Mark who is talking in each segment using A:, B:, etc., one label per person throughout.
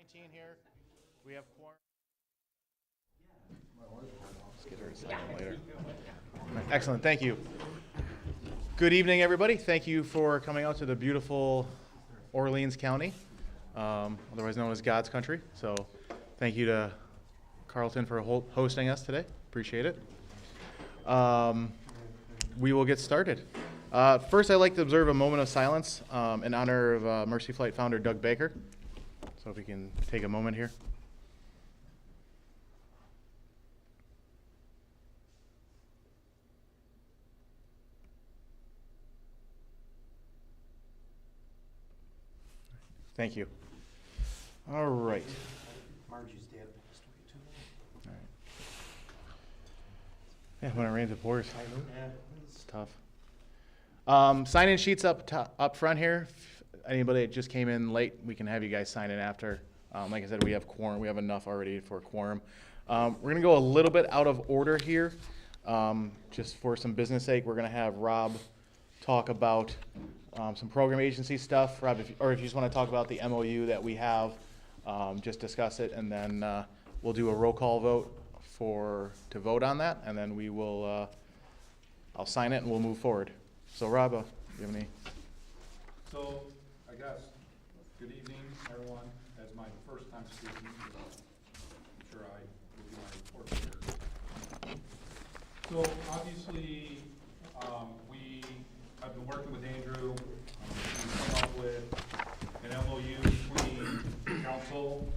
A: 19 here. We have quorum.
B: Let's get her a second later.
A: Excellent, thank you. Good evening, everybody. Thank you for coming out to the beautiful Orleans County, otherwise known as God's country. So thank you to Carlton for hosting us today. Appreciate it. We will get started. First, I'd like to observe a moment of silence in honor of Mercy Flight founder Doug Baker. So if we can take a moment here. Thank you. All right.
C: Margie's dad passed away too.
A: All right. Yeah, when it rains, it pours.
C: I know. Yeah.
A: It's tough. Sign-in sheets up front here. If anybody that just came in late, we can have you guys sign in after. Like I said, we have quorum. We have enough already for quorum. We're going to go a little bit out of order here. Just for some business sake, we're going to have Rob talk about some program agency stuff. Rob, if you just want to talk about the MOU that we have, just discuss it, and then we'll do a roll call vote to vote on that, and then we will, I'll sign it and we'll move forward. So Rob, do you have any?
D: So, I guess, good evening, everyone. As my first time speaking, I'm sure I will do my report here. So, obviously, I've been working with Andrew, to come up with an MOU between council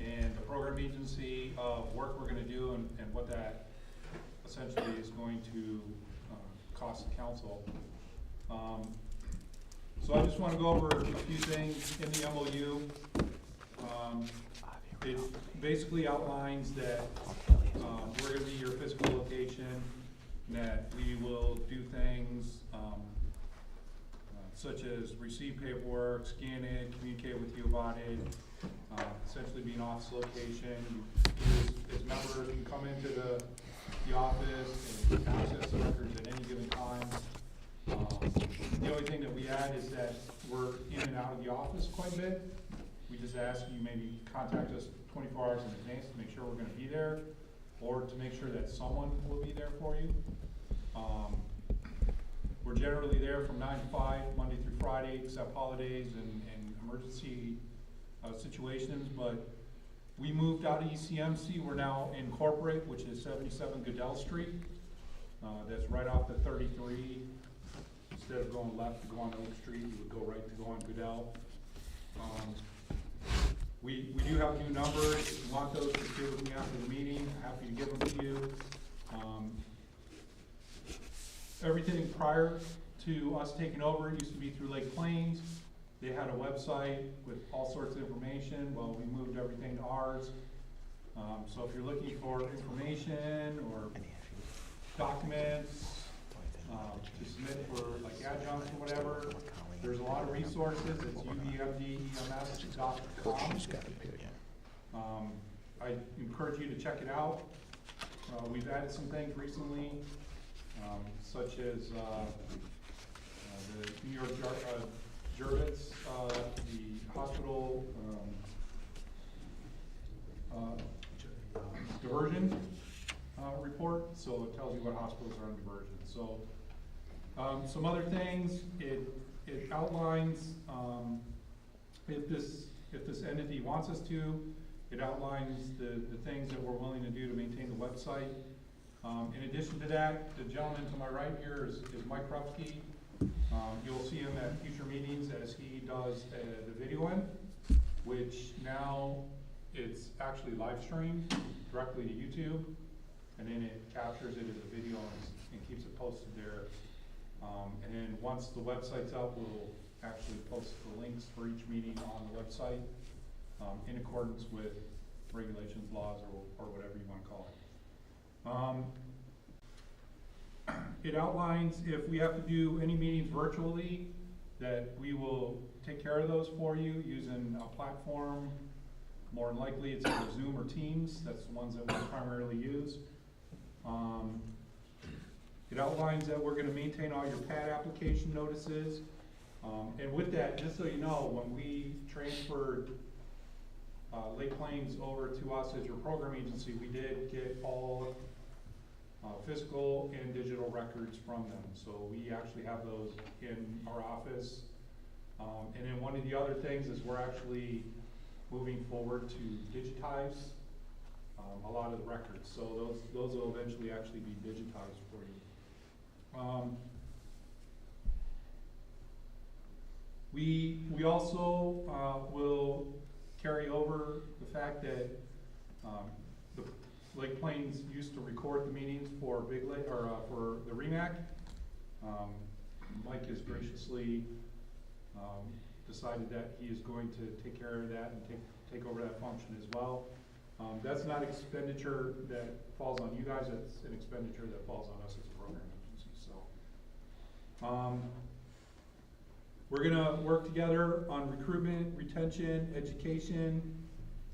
D: and the program agency of work we're gonna do and what that essentially is going to cost the council. So I just want to go over a few things in the MOU. It basically outlines that we're going to be your physical location, that we will do things such as receive paperwork, scan it, communicate with you about it, essentially be an office location. As members can come into the office and access the records at any given time. The only thing that we add is that we're in and out of the office quite a bit. We just ask you maybe contact us 24 hours in advance to make sure we're going to be there, or to make sure that someone will be there for you. We're generally there from 9 to 5, Monday through Friday, except holidays and emergency situations. But we moved out of ECMC. We're now in Corporate, which is 77 Goodell Street. That's right off the 33. Instead of going left to go on Oak Street, you would go right to go on Goodell. We do have new numbers. If you want those, just give them to me after the meeting. Happy to give them to you. Everything prior to us taking over used to be through Lake Plains. They had a website with all sorts of information. Well, we moved everything to ours. So if you're looking for information or documents, to submit for like adjuncts or whatever, there's a lot of resources. It's ubmdems.com. I encourage you to check it out. We've added some things recently, such as the New York Jervitz, the hospital diversion report. So it tells you what hospitals are on diversion. So some other things, it outlines if this entity wants us to, it outlines the things that we're willing to do to maintain the website. In addition to that, the gentleman to my right here is Mike Krupski. You'll see him at future meetings as he does the video end, which now it's actually live streamed directly to YouTube, and then it captures it as a video and keeps it posted there. And then once the website's up, we'll actually post the links for each meeting on the website in accordance with regulations, laws, or whatever you want to call it. It outlines if we have to do any meetings virtually, that we will take care of those for you using a platform. More than likely it's either Zoom or Teams. That's the ones that we primarily use. It outlines that we're going to maintain all your PAD application notices. And with that, just so you know, when we transferred Lake Plains over to us as your program agency, we did get all physical and digital records from them. So we actually have those in our office. And then one of the other things is we're actually moving forward to digitize a lot of the records. So those will eventually actually be digitized for you. We also will carry over the fact that the Lake Plains used to record the meetings for Big Lake, or for the REMAC. Mike has graciously decided that he is going to take care of that and take over that function as well. That's not expenditure that falls on you guys, that's an expenditure that falls on us as a program agency, so. We're gonna work together on recruitment, retention, education.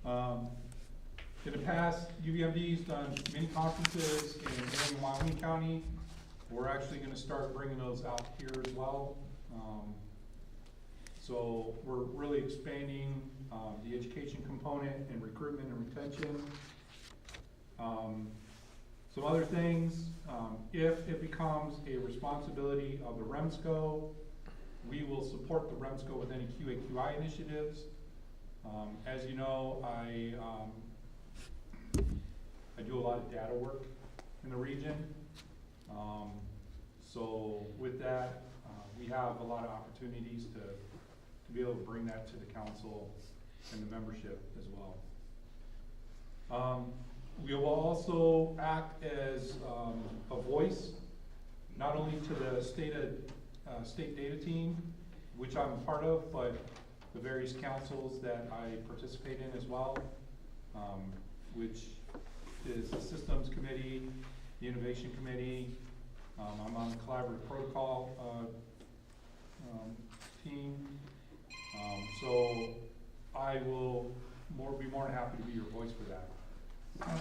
D: In the past, UVMD's done many conferences in Wyoming County. We're actually gonna start bringing those out here as well. So we're really expanding the education component and recruitment and retention. Some other things, if it becomes a responsibility of the REMSCO, we will support the REMSCO with any QA/QI initiatives. As you know, I do a lot of data work in the region. So with that, we have a lot of opportunities to be able to bring that to the council and the membership as well. We will also act as a voice, not only to the state data team, which I'm a part of, but the various councils that I participate in as well, which is the systems committee, the innovation committee. I'm on the collaborative protocol team. So I will be more than happy to be your voice for that.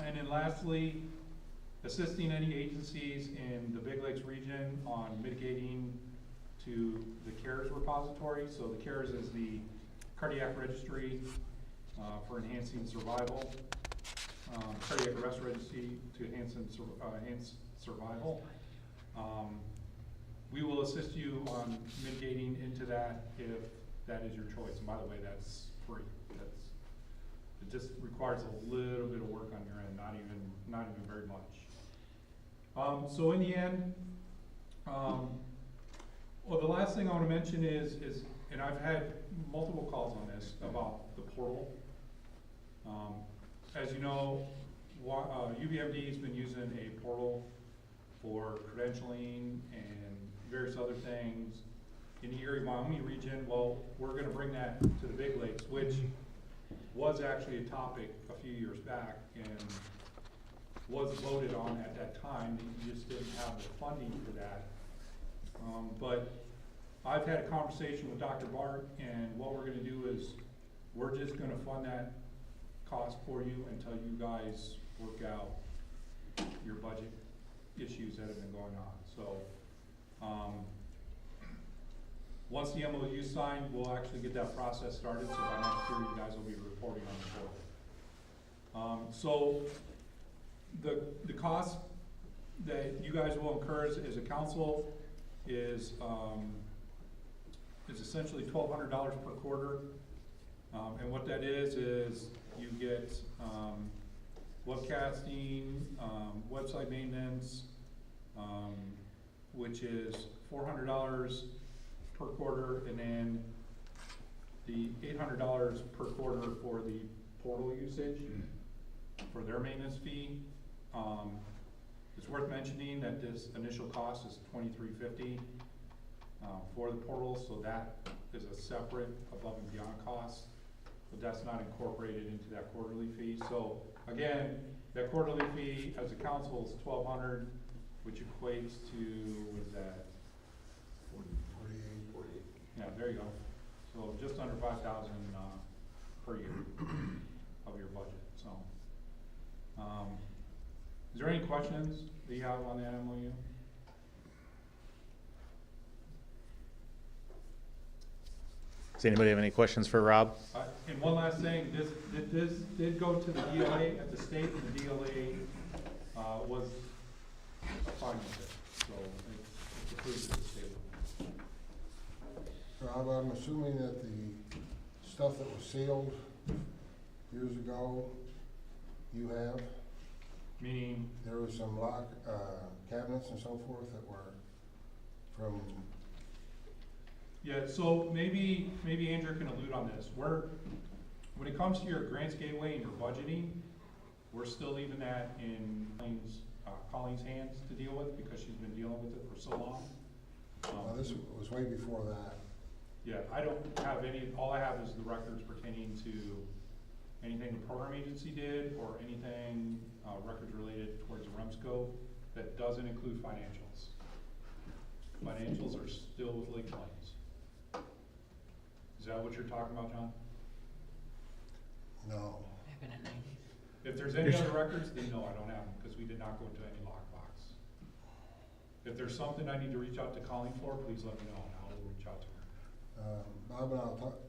D: And then lastly, assisting any agencies in the Big Lakes region on mitigating to the CARES repository. So the CARES is the cardiac registry for enhancing survival, cardiac arrest registry to enhance survival. We will assist you on mitigating into that if that is your choice. And by the way, that's free. It just requires a little bit of work on your end, not even very much. So in the end, well, the last thing I want to mention is, and I've had multiple calls on this about the portal. As you know, UVMD has been using a portal for credentialing and various other things in the Erie, Wyoming region. Well, we're going to bring that to the Big Lakes, which was actually a topic a few years back and was voted on at that time. You just didn't have the funding for that. But I've had a conversation with Dr. Bart, and what we're going to do is we're just going to fund that cost for you until you guys work out your budget issues that have been going on. So once the MOU is signed, we'll actually get that process started. So by next year, you guys will be reporting on the portal. So the cost that you guys will incur as a council is essentially $1,200 per quarter, and what that is you get webcasting, website maintenance, which is $400 per quarter, and then the $800 per quarter for the portal usage for their maintenance fee. It's worth mentioning that this initial cost is $2,350 for the portal, so that is a separate above and beyond cost, but that's not incorporated into that quarterly fee. So again, that quarterly fee as a council is $1,200, which equates to, what is that?
B: 48.
D: Yeah, there you go. So just under $5,000 per year of your budget. So, is there any questions that you have on that MOU?
A: Does anybody have any questions for Rob?
D: And one last thing, this did go to the DLA at the state, and the DLA, was fine with it, so it's approved at the state.
E: Rob, I'm assuming that the stuff that was sealed years ago, you have?
D: Meaning,
E: There was some lock, cabinets and so forth that were from,
D: yeah, so maybe Andrew can allude on this. When it comes to your grants gateway and your budgeting, we're still leaving that in Colleen's hands to deal with, because she's been dealing with it for so long.
E: this was way before that.
D: Yeah, I don't have any, all I have is the records pertaining to anything the program agency did, or anything, records related towards REMSCO that doesn't include financials. Financials are still with Lake Plains. Is that what you're talking about, John?
E: No.
D: If there's any other records, then no, I don't have them, because we did not go into any lockbox. If there's something I need to reach out to Colleen for, please let me know, and I'll reach out to her.
E: Bob and I'll talk,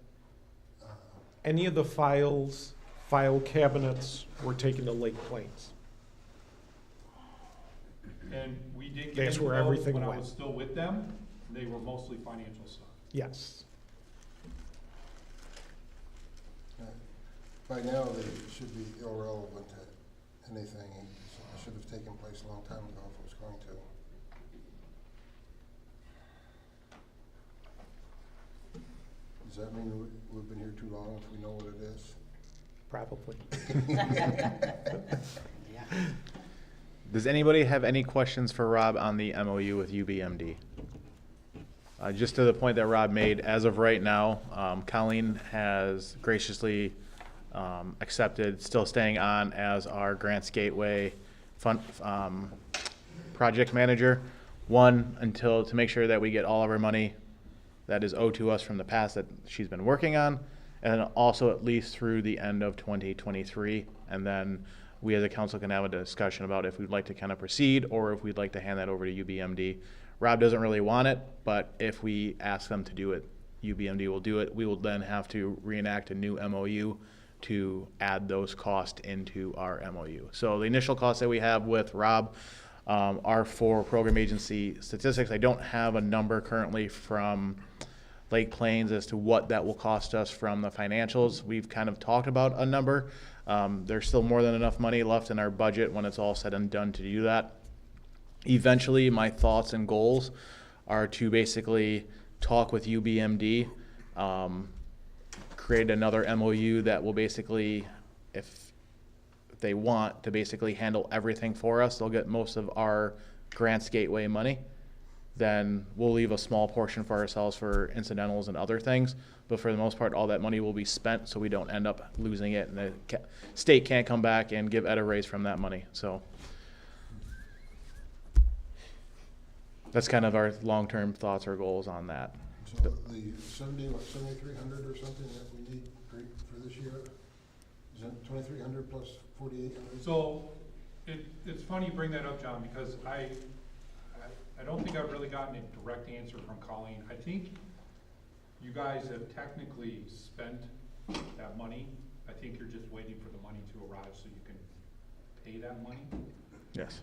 B: Any of the file cabinets were taken to Lake Plains.
D: And we did
B: That's
D: get
B: where
D: info
B: everything
D: when I
B: went.
D: was still with them. They were mostly financial stuff.
B: Yes.
E: by now they should be irrelevant to anything. It should have taken place a long time ago if it was going to. Does that mean we've been here too long if we know what it is?
B: Probably.
A: Does anybody have any questions for Rob on the MOU with UBMD? Just to the point that Rob made, as of right now, Colleen has graciously accepted still staying on as our Grants Gateway fund, project manager. One, until to make sure that we get all of our money that is owed to us from the past that she's been working on, and then also at least through the end of 2023. And then we as a council can have a discussion about if we'd like to kind of proceed or if we'd like to hand that over to UBMD. Rob doesn't really want it, but if we ask them to do it, UBMD will do it. We will then have to reenact a new MOU to add those costs into our MOU. So the initial costs that we have with Rob are for program agency statistics. I don't have a number currently from Lake Plains as to what that will cost us from the financials. We've kind of talked about a number. There's still more than enough money left in our budget when it's all said and done to do that. Eventually, my thoughts and goals are to basically talk with UBMD, create another MOU that will basically, if they want to basically handle everything for us, they'll get most of our Grants Gateway money. Then we'll leave a small portion for ourselves for incidentals and other things. But for the most part, all that money will be spent so we don't end up losing it, and the state can't come back and give Ed a raise from that money. So that's kind of our long-term thoughts or goals on that.
E: So the 7,300 or something that we need for this year, is that 2,300 plus 4,800?
D: So it's funny you bring that up, John, because I don't think I've really gotten a direct answer from Colleen. I think you guys have technically spent that money. I think you're just waiting for the money to arrive so you can pay that money.
A: Yes.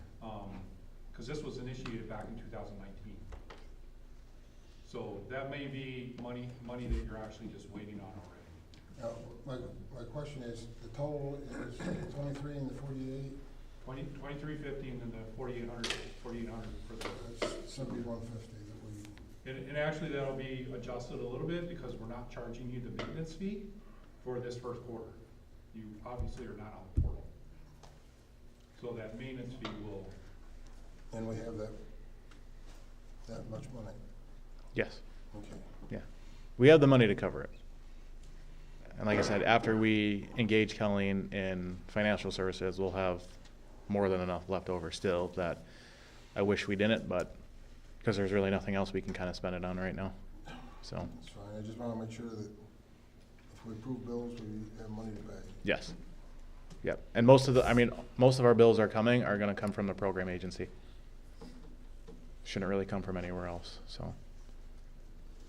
D: Because this was initiated back in 2019. So that may be money that you're actually just waiting on already.
E: Now, my question is, the total is 23 and the 48?
D: 2350 and then the 4,800 for the.
E: That's 7,150 that we.
D: And actually that'll be adjusted a little bit because we're not charging you the maintenance fee for this first quarter. You obviously are not on the portal. So that maintenance fee will.
E: And we have that much money?
A: Yes.
E: Okay.
A: Yeah. We have the money to cover it. And like I said, after we engage Colleen in financial services, we'll have more than enough left over still that I wish we didn't, but because there's really nothing else we can kind of spend it on right now. So,
E: That's fine. I just want to make sure that if we approve bills, we have money to pay.
A: yes. Yep. And most of our bills are going to come from the program agency. Shouldn't really come from anywhere else. So,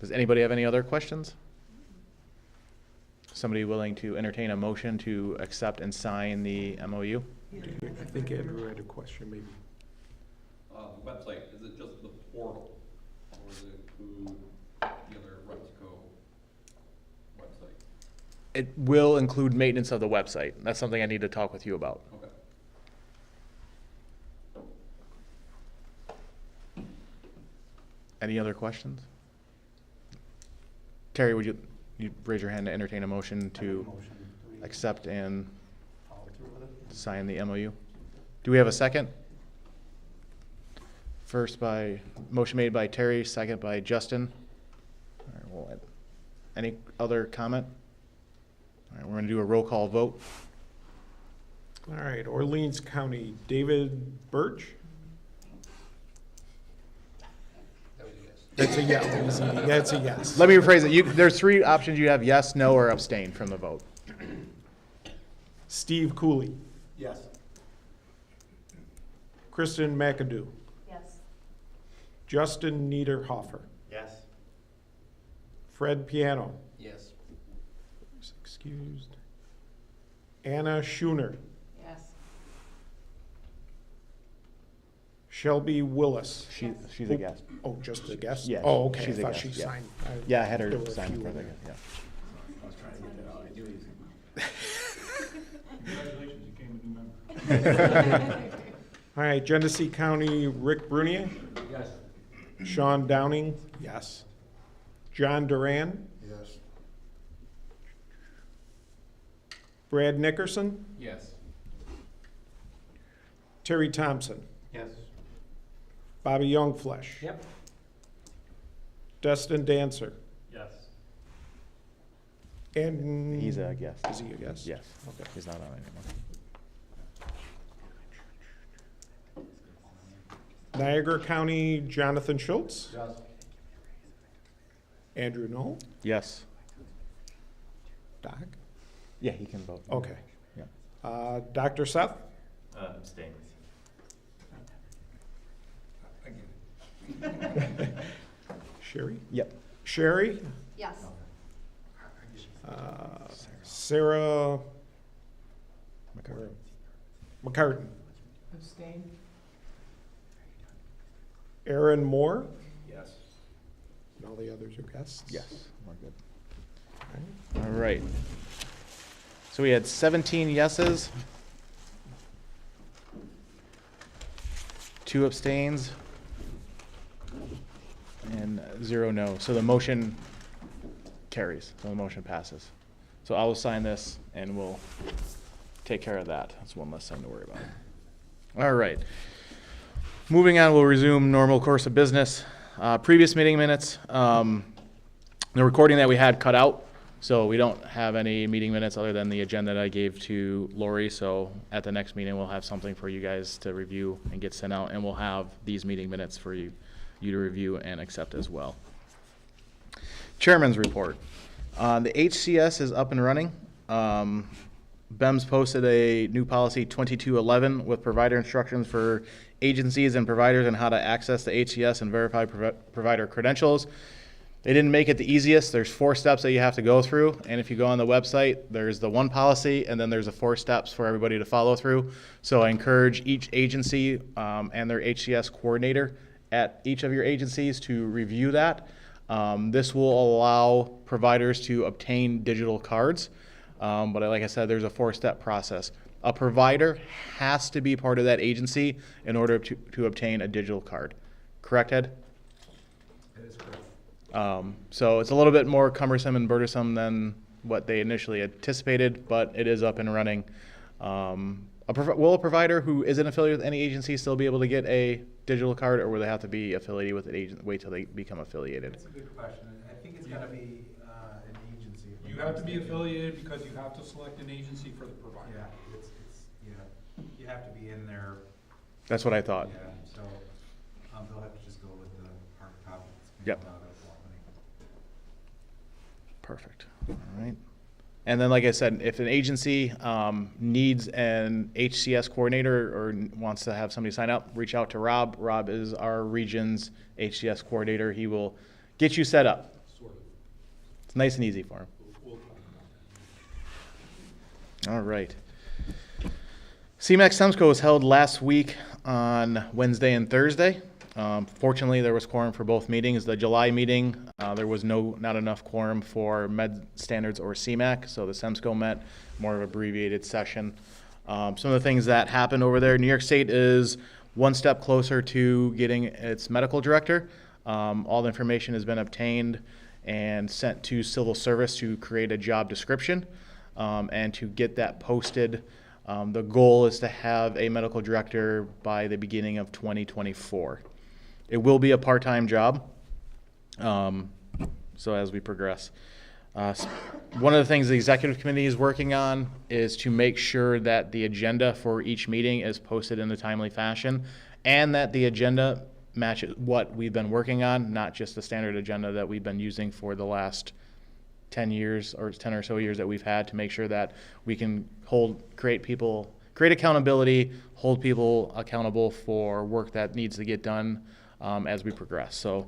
A: does anybody have any other questions? somebody willing to entertain a motion to accept and sign the MOU?
B: I think Andrew had a question, maybe.
F: The website, is it just the portal, or does it include the other REMSCO website?
A: It will include maintenance of the website. That's something I need to talk with you about.
F: Okay.
A: Any other questions? Terry, would you raise your hand to entertain a motion to
C: Motion. Do we
A: accept and
C: follow through with it?
A: sign the MOU? Do we have a second? Motion made by Terry, second by Justin. All right, well, any other comment? All right, we're gonna do a roll call vote.
B: All right, Orleans County, David Birch? That's a yes. That's a yes.
A: Let me rephrase it. There's three options. You have yes, no, or abstain from the vote.
B: Steve Cooley,
C: Yes.
B: Kristen McAdoo,
G: Yes.
B: Justin Niederhofer,
C: Yes.
B: Fred Piano,
C: Yes.
B: excused, Anna Schooner,
G: Yes.
B: Shelby Willis.
A: She's a guest.
B: Oh, just a guest?
A: Yeah,
B: Oh, okay, I
A: she's a
B: thought
A: guest,
B: she
A: yeah.
B: signed.
A: Yeah, I had
B: There
A: her
B: were a
A: sign
B: few
A: for
B: in
A: the,
B: there.
A: yeah.
C: I was trying to get that out. I knew he
D: Congratulations, you became a new member.
B: All right, Genesee County, Rick Brunier,
C: Yes.
B: Sean Downing, yes. John Duran,
E: Yes.
B: Brad Nickerson,
F: Yes.
B: Terry Thompson,
C: Yes.
B: Bobby Youngflesh,
C: Yep.
B: Destin Dancer,
C: Yes.
B: and.
A: He's a guest.
B: Is he a guest?
A: Yes.
B: Okay.
A: He's not on anymore.
B: Niagara County, Jonathan Schultz,
C: Yes.
B: Andrew Knoll,
A: Yes.
B: Doc,
A: Yeah, he can vote.
B: okay.
A: Yeah.
B: Dr. Seth,
C: Abstain.
B: Sherry,
A: Yep.
B: Sherry,
G: Yes.
B: Sarah McCartan,
G: Abstain.
B: Aaron Moore,
C: Yes.
B: and all the others are guests?
A: Yes, we're good.
B: All right.
A: All right. So we had 17 yeses, 2 abstains, and 0 no. So the motion carries, so the motion passes. So I will sign this and we'll take care of that. That's one less thing to worry about. All right. Moving on, we'll resume normal course of business. Previous meeting minutes, the recording that we had cut out, so we don't have any meeting minutes other than the agenda that I gave to Lori. So at the next meeting, we'll have something for you guys to review and get sent out, and we'll have these meeting minutes for you to review and accept as well. Chairman's report. The HCS is up and running. BEMS posted a new policy 2211 with provider instructions for agencies and providers on how to access the HCS and verify provider credentials. They didn't make it the easiest. There's 4 steps that you have to go through, and if you go on the website, there's the one policy, and then there's the 4 steps for everybody to follow through. So I encourage each agency and their HCS coordinator at each of your agencies to review that. This will allow providers to obtain digital cards, but like I said, there's a 4-step process. A provider has to be part of that agency in order to obtain a digital card. Correct, Ed?
C: It is correct.
A: So it's a little bit more cumbersome and burdensome than what they initially anticipated, but it is up and running. Will a provider who isn't affiliated with any agency still be able to get a digital card, or will they have to be affiliated with an agent, wait till they become affiliated?
H: That's a good question. I think it's gotta be, an agency. if I'm
D: You
H: not
D: have to be
H: mistaken.
D: affiliated because you have to select an agency for the provider.
H: Yeah, you have to be in there,
A: That's what I thought.
H: yeah, so, they'll have to just go with the hard copy that's
A: Yep.
H: mailed out of Albany.
A: Perfect. All right. And then, like I said, if an agency needs an HCS coordinator or wants to have somebody sign up, reach out to Rob. Rob is our region's HCS coordinator. He will get you set up.
D: Sort of.
A: It's nice and easy for him.
D: We'll talk about that.
A: All right. CMAX SEMSCO was held last week on Wednesday and Thursday. Fortunately, there was quorum for both meetings. The July meeting, there was not enough quorum for Med Standards or CMAC, so the SEMSCO met, more of an abbreviated session. Some of the things that happened over there, New York State is one step closer to getting its medical director. All the information has been obtained and sent to civil service to create a job description and to get that posted. The goal is to have a medical director by the beginning of 2024. It will be a part-time job, so as we progress. One of the things the executive committee is working on is to make sure that the agenda for each meeting is posted in a timely fashion and that the agenda matches what we've been working on, not just the standard agenda that we've been using for the last 10 years or 10 or so years that we've had, to make sure that we can create accountability, hold people accountable for work that needs to get done as we progress. So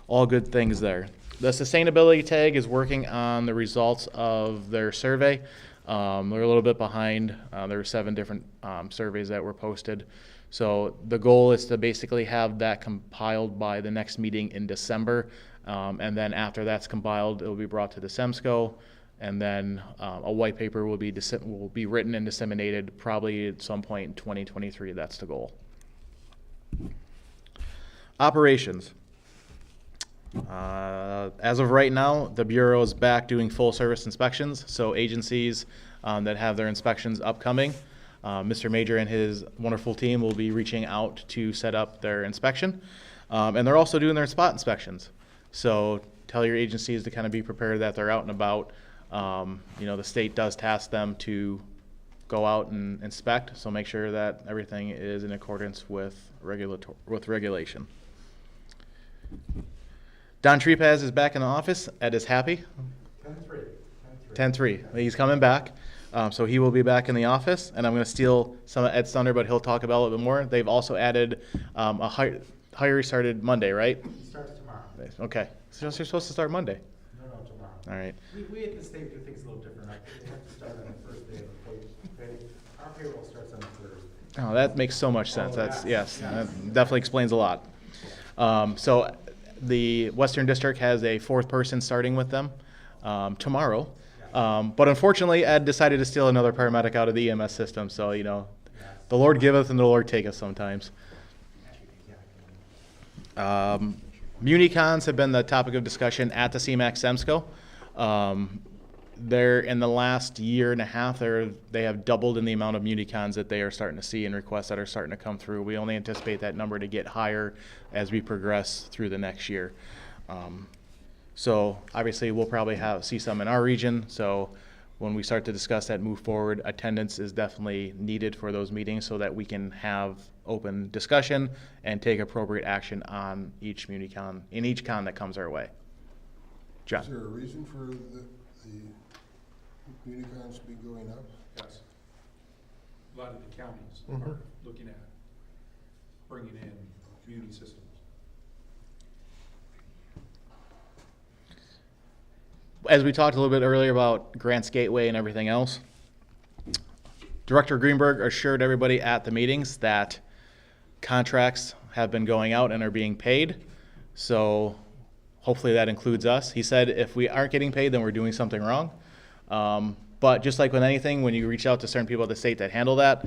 A: all good things there. The sustainability tag is working on the results of their survey. They're a little bit behind. There were 7 different surveys that were posted. So the goal is to basically have that compiled by the next meeting in December. And then after that's compiled, it will be brought to the SEMSCO, and then a white paper will be written and disseminated probably at some point in 2023. That's the goal. Operations. As of right now, the Bureau is back doing full service inspections. So agencies that have their inspections upcoming, Mr. Major and his wonderful team will be reaching out to set up their inspection. And they're also doing their spot inspections. So tell your agencies to kind of be prepared that they're out and about. The state does task them to go out and inspect, so make sure that everything is in accordance with regulation. Don Trepaz is back in the office. Ed is happy.
H: 10-3.
A: 10-3. He's coming back. So he will be back in the office, and I'm going to steal some of Ed's thunder, but he'll talk about it a little bit more. They've also added a hire started Monday, right?
H: It starts tomorrow.
A: Okay. So you're supposed to start Monday.
H: No, tomorrow.
A: All right.
H: We at the state do things a little different. They have to start on the first day of the pay. Our payroll starts on the third.
A: Oh, that makes so much sense.
H: Oh,
A: That's
H: yes.
A: that definitely explains a lot. So the Western District has a 4th person starting with them tomorrow. But unfortunately, Ed decided to steal another paramedic out of the EMS system. So, the Lord giveth and the Lord taketh sometimes. Municons have been the topic of discussion at the CMAX SEMSCO. They're in the last year and a half, they have doubled in the amount of Municons that they are starting to see and requests that are starting to come through. We only anticipate that number to get higher as we progress through the next year. So obviously we'll probably see some in our region. So when we start to discuss that move forward, attendance is definitely needed for those meetings so that we can have open discussion and take appropriate action on each Municon, in each con that comes our way. John.
E: Is there a reason for the Unicons to be going up?
D: Yes. A lot of the counties
B: Mhm.
D: are looking at bringing in community systems.
A: As we talked a little bit earlier about Grants Gateway and everything else, Director Greenberg assured everybody at the meetings that contracts have been going out and are being paid. So hopefully that includes us. He said if we aren't getting paid, then we're doing something wrong. But just like with anything, when you reach out to certain people at the state that handle that,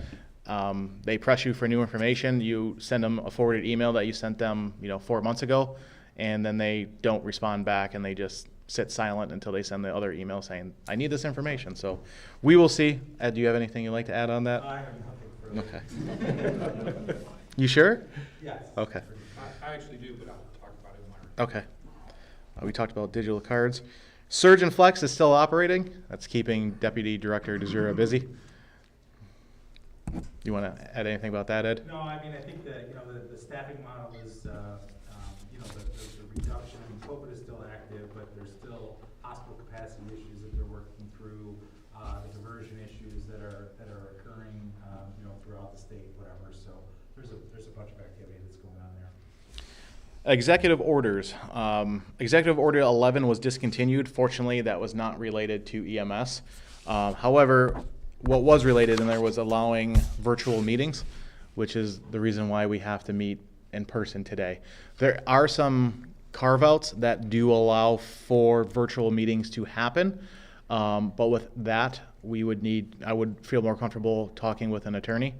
A: they press you for new information. You send them a forwarded email that you sent them, 4 months ago, and then they don't respond back and they just sit silent until they send the other email saying, I need this information. So we will see. Ed, do you have anything you'd like to add on that?
H: I have nothing further.
A: Okay. You sure?
H: Yes.
A: Okay.
D: I actually do, but I'll talk about it when
A: Okay. We talked about digital cards. Surge and Flex is still operating. That's keeping Deputy Director DeZura busy. You want to add anything about that, Ed?
H: No, I think that, the staffing model is, the reduction, COVID is still active, but there's still hospital capacity issues that they're working through, the diversion issues that are occurring, throughout the state, whatever. So there's a bunch of activity that's going on there.
A: Executive orders. Executive Order 11 was discontinued. Fortunately, that was not related to EMS. However, what was related in there was allowing virtual meetings, which is the reason why we have to meet in person today. There are some carve-outs that do allow for virtual meetings to happen, but with that, I would feel more comfortable talking with an attorney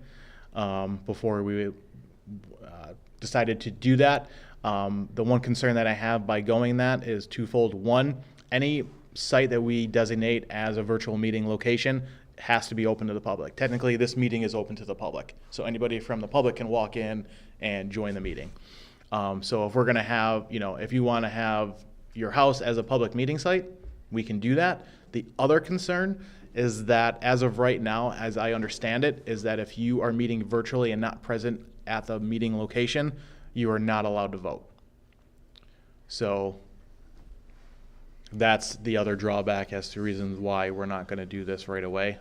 A: before we decided to do that. The one concern that I have by going that is twofold. One, any site that we designate as a virtual meeting location has to be open to the public. Technically, this meeting is open to the public, so anybody from the public can walk in and join the meeting. So if we're going to have, if you want to have your house as a public meeting site, we can do that. The other concern is that as of right now, as I understand it, is that if you are meeting virtually and not present at the meeting location, you are not allowed to vote. So that's the other drawback as to reasons why we're not going to do this right away.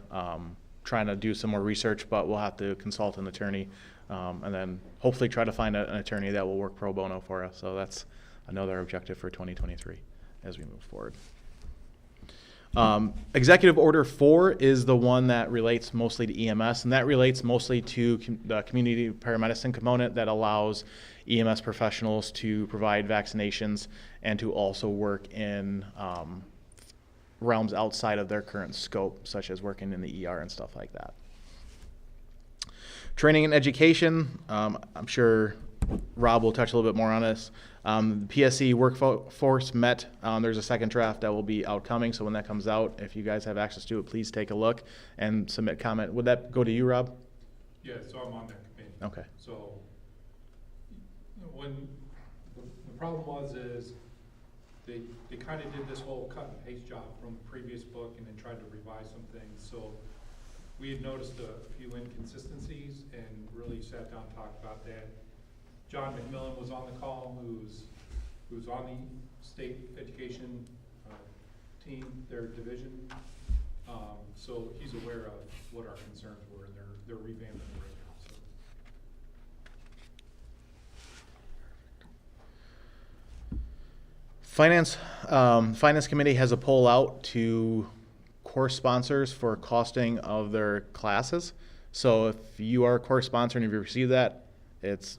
A: Trying to do some more research, but we'll have to consult an attorney and then hopefully try to find an attorney that will work pro bono for us. So that's another objective for 2023 as we move forward. Executive Order 4 is the one that relates mostly to EMS, and that relates mostly to the community paramedicine component that allows EMS professionals to provide vaccinations and to also work in realms outside of their current scope, such as working in the ER and stuff like that. Training and education, I'm sure Rob will touch a little bit more on this. The PSC workforce met. There's a second draft that will be outcoming, so when that comes out, if you guys have access to it, please take a look and submit comment. Would that go to you, Rob?
D: Yeah, so I'm on that committee.
A: Okay.
D: So when the problem is they kind of did this whole cut and paste job from the previous book and then tried to revise some things. So we had noticed a few inconsistencies and really sat down and talked about that. John McMillan was on the call, who's on the state education team, their division. So he's aware of what our concerns were, and they're revamping it right now. So.
A: Finance Committee has a poll out to course sponsors for costing of their classes. So if you are a course sponsor and if you receive that, it's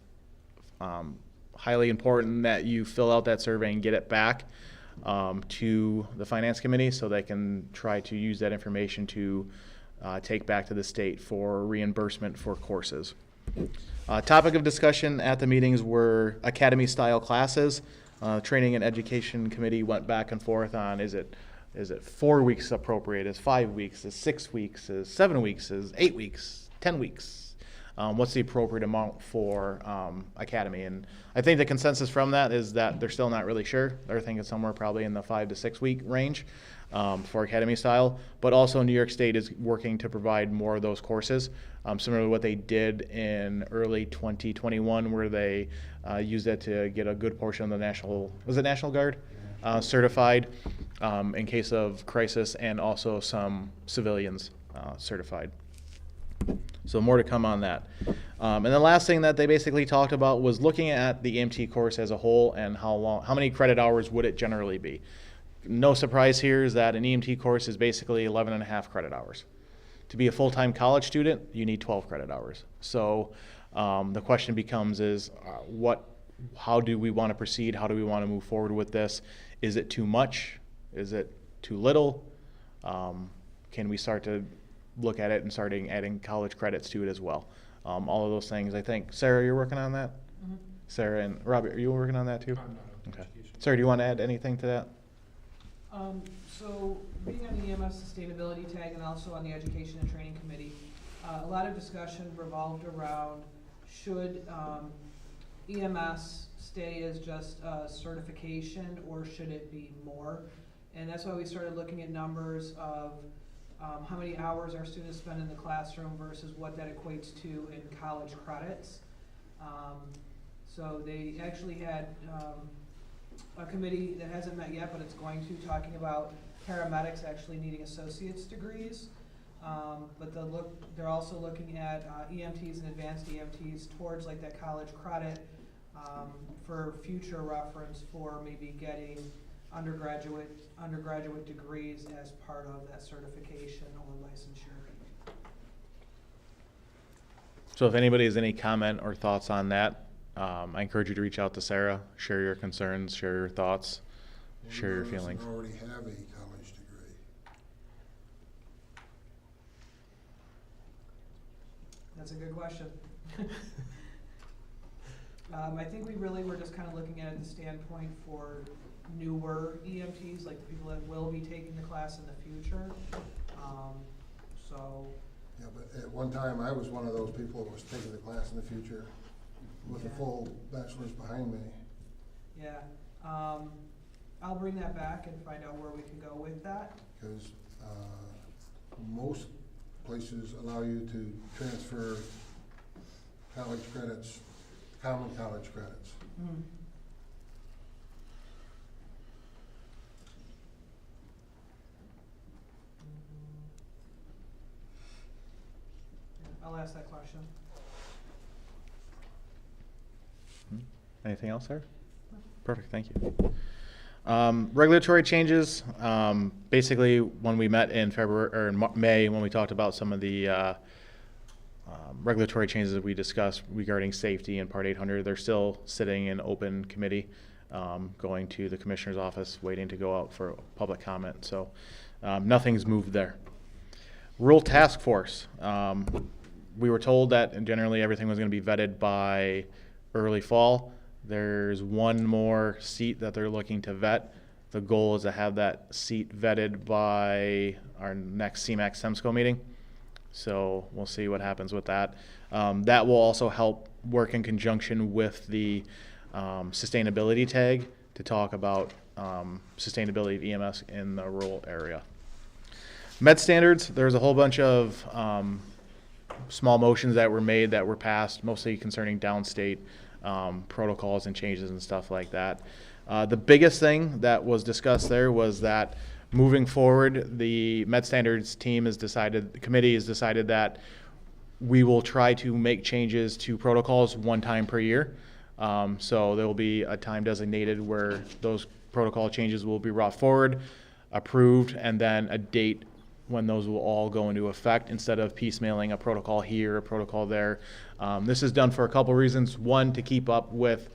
A: highly important that you fill out that survey and get it back to the Finance Committee so they can try to use that information to take back to the state for reimbursement for courses. Topic of discussion at the meetings were academy-style classes. Training and Education Committee went back and forth on is it 4 weeks appropriate, is 5 weeks, is 6 weeks, is 7 weeks, is 8 weeks, 10 weeks. What's the appropriate amount for academy? And I think the consensus from that is that they're still not really sure. They're thinking somewhere probably in the 5 to 6 week range for academy style. But also New York State is working to provide more of those courses, similar to what they did in early 2021, where they used that to get a good portion of the National Guard certified in case of crisis, and also some civilians certified. So more to come on that. And the last thing that they basically talked about was looking at the EMT course as a whole and how many credit hours would it generally be. No surprise here is that an EMT course is basically 11.5 credit hours. To be a full-time college student, you need 12 credit hours. So the question becomes how do we want to proceed? How do we want to move forward with this? Is it too much? Is it too little? Can we start to look at it and starting adding college credits to it as well? All of those things. I think, Sarah, you're working on that? Mm-hmm. Sarah and Robert, are you working on that too?
D: I'm not on
A: Okay.
D: education.
A: Sarah, do you want to add anything to that?
G: So being on the EMS sustainability tag and also on the education and training committee, a lot of discussion revolved around should EMS stay as just a certification or should it be more? And that's why we started looking at numbers of how many hours our students spend in the classroom versus what that equates to in college credits. So they actually had a committee that hasn't met yet, but it's going to, talking about paramedics actually needing associate's degrees. But they're also looking at EMTs and advanced EMTs towards like that college credit for future reference for maybe getting undergraduate degrees as part of that certification or licensure.
A: So if anybody has any comment or thoughts on that, I encourage you to reach out to Sarah, share your concerns, share your thoughts, share your
E: None of us
A: feelings.
E: already have a college degree.
G: That's a good question. I think we really were just kind of looking at it the standpoint for newer EMTs, like the people that will be taking the class in the future. So,
E: Yeah, but at one time, I was one of those people that was taking the class in the future with a
G: Yeah.
E: full bachelor's behind me.
G: yeah, I'll bring that back and find out where we can go with that.
E: Because most places allow you to transfer college credits, common college credits.
G: I'll ask that question.
A: Anything else, Sarah? Perfect, thank you. Regulatory changes, basically when we met in February, or in May, when we talked about some of the regulatory changes that we discussed regarding safety in Part 800, they're still sitting in open committee, going to the commissioner's office, waiting to go out for public comment. So nothing's moved there. Rural Task Force, we were told that generally everything was going to be vetted by early fall. There's one more seat that they're looking to vet. The goal is to have that seat vetted by our next CMAC REMSCO meeting. So we'll see what happens with that. That will also help work in conjunction with the sustainability tag to talk about sustainability of EMS in the rural area. Med standards, there's a whole bunch of small motions that were made that were passed, mostly concerning downstate protocols and changes and stuff like that. The biggest thing that was discussed there was that moving forward, the Med Standards team has decided, the committee has decided that we will try to make changes to protocols one time per year. So there will be a time designated where those protocol changes will be brought forward, approved, and then a date when those will all go into effect instead of piecemealing a protocol here, a protocol there. This is done for a couple reasons. One, to keep up with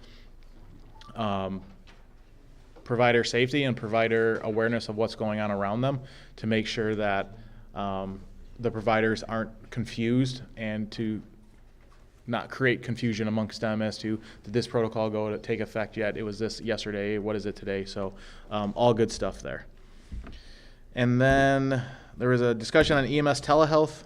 A: provider safety and provider awareness of what's going on around them, to make sure that the providers aren't confused, and to not create confusion amongst them as to, did this protocol go to take effect yet? It was this yesterday, what is it today? So all good stuff there. And then there was a discussion on EMS telehealth.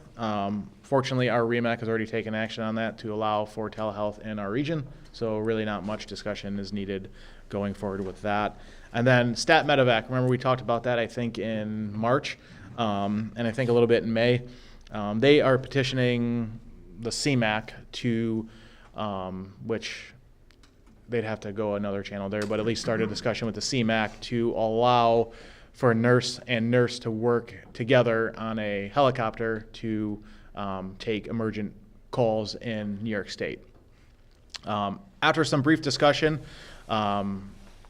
A: Fortunately, our REMAC has already taken action on that to allow for telehealth in our region. So really not much discussion is needed going forward with that. And then Stat Medevac, remember we talked about that, I think, in March, and I think a little bit in May. They are petitioning the CMAC to, which they'd have to go another channel there, but at least start a discussion with the CMAC to allow for a nurse and nurse to work together on a helicopter to take emergent calls in New York State. After some brief discussion,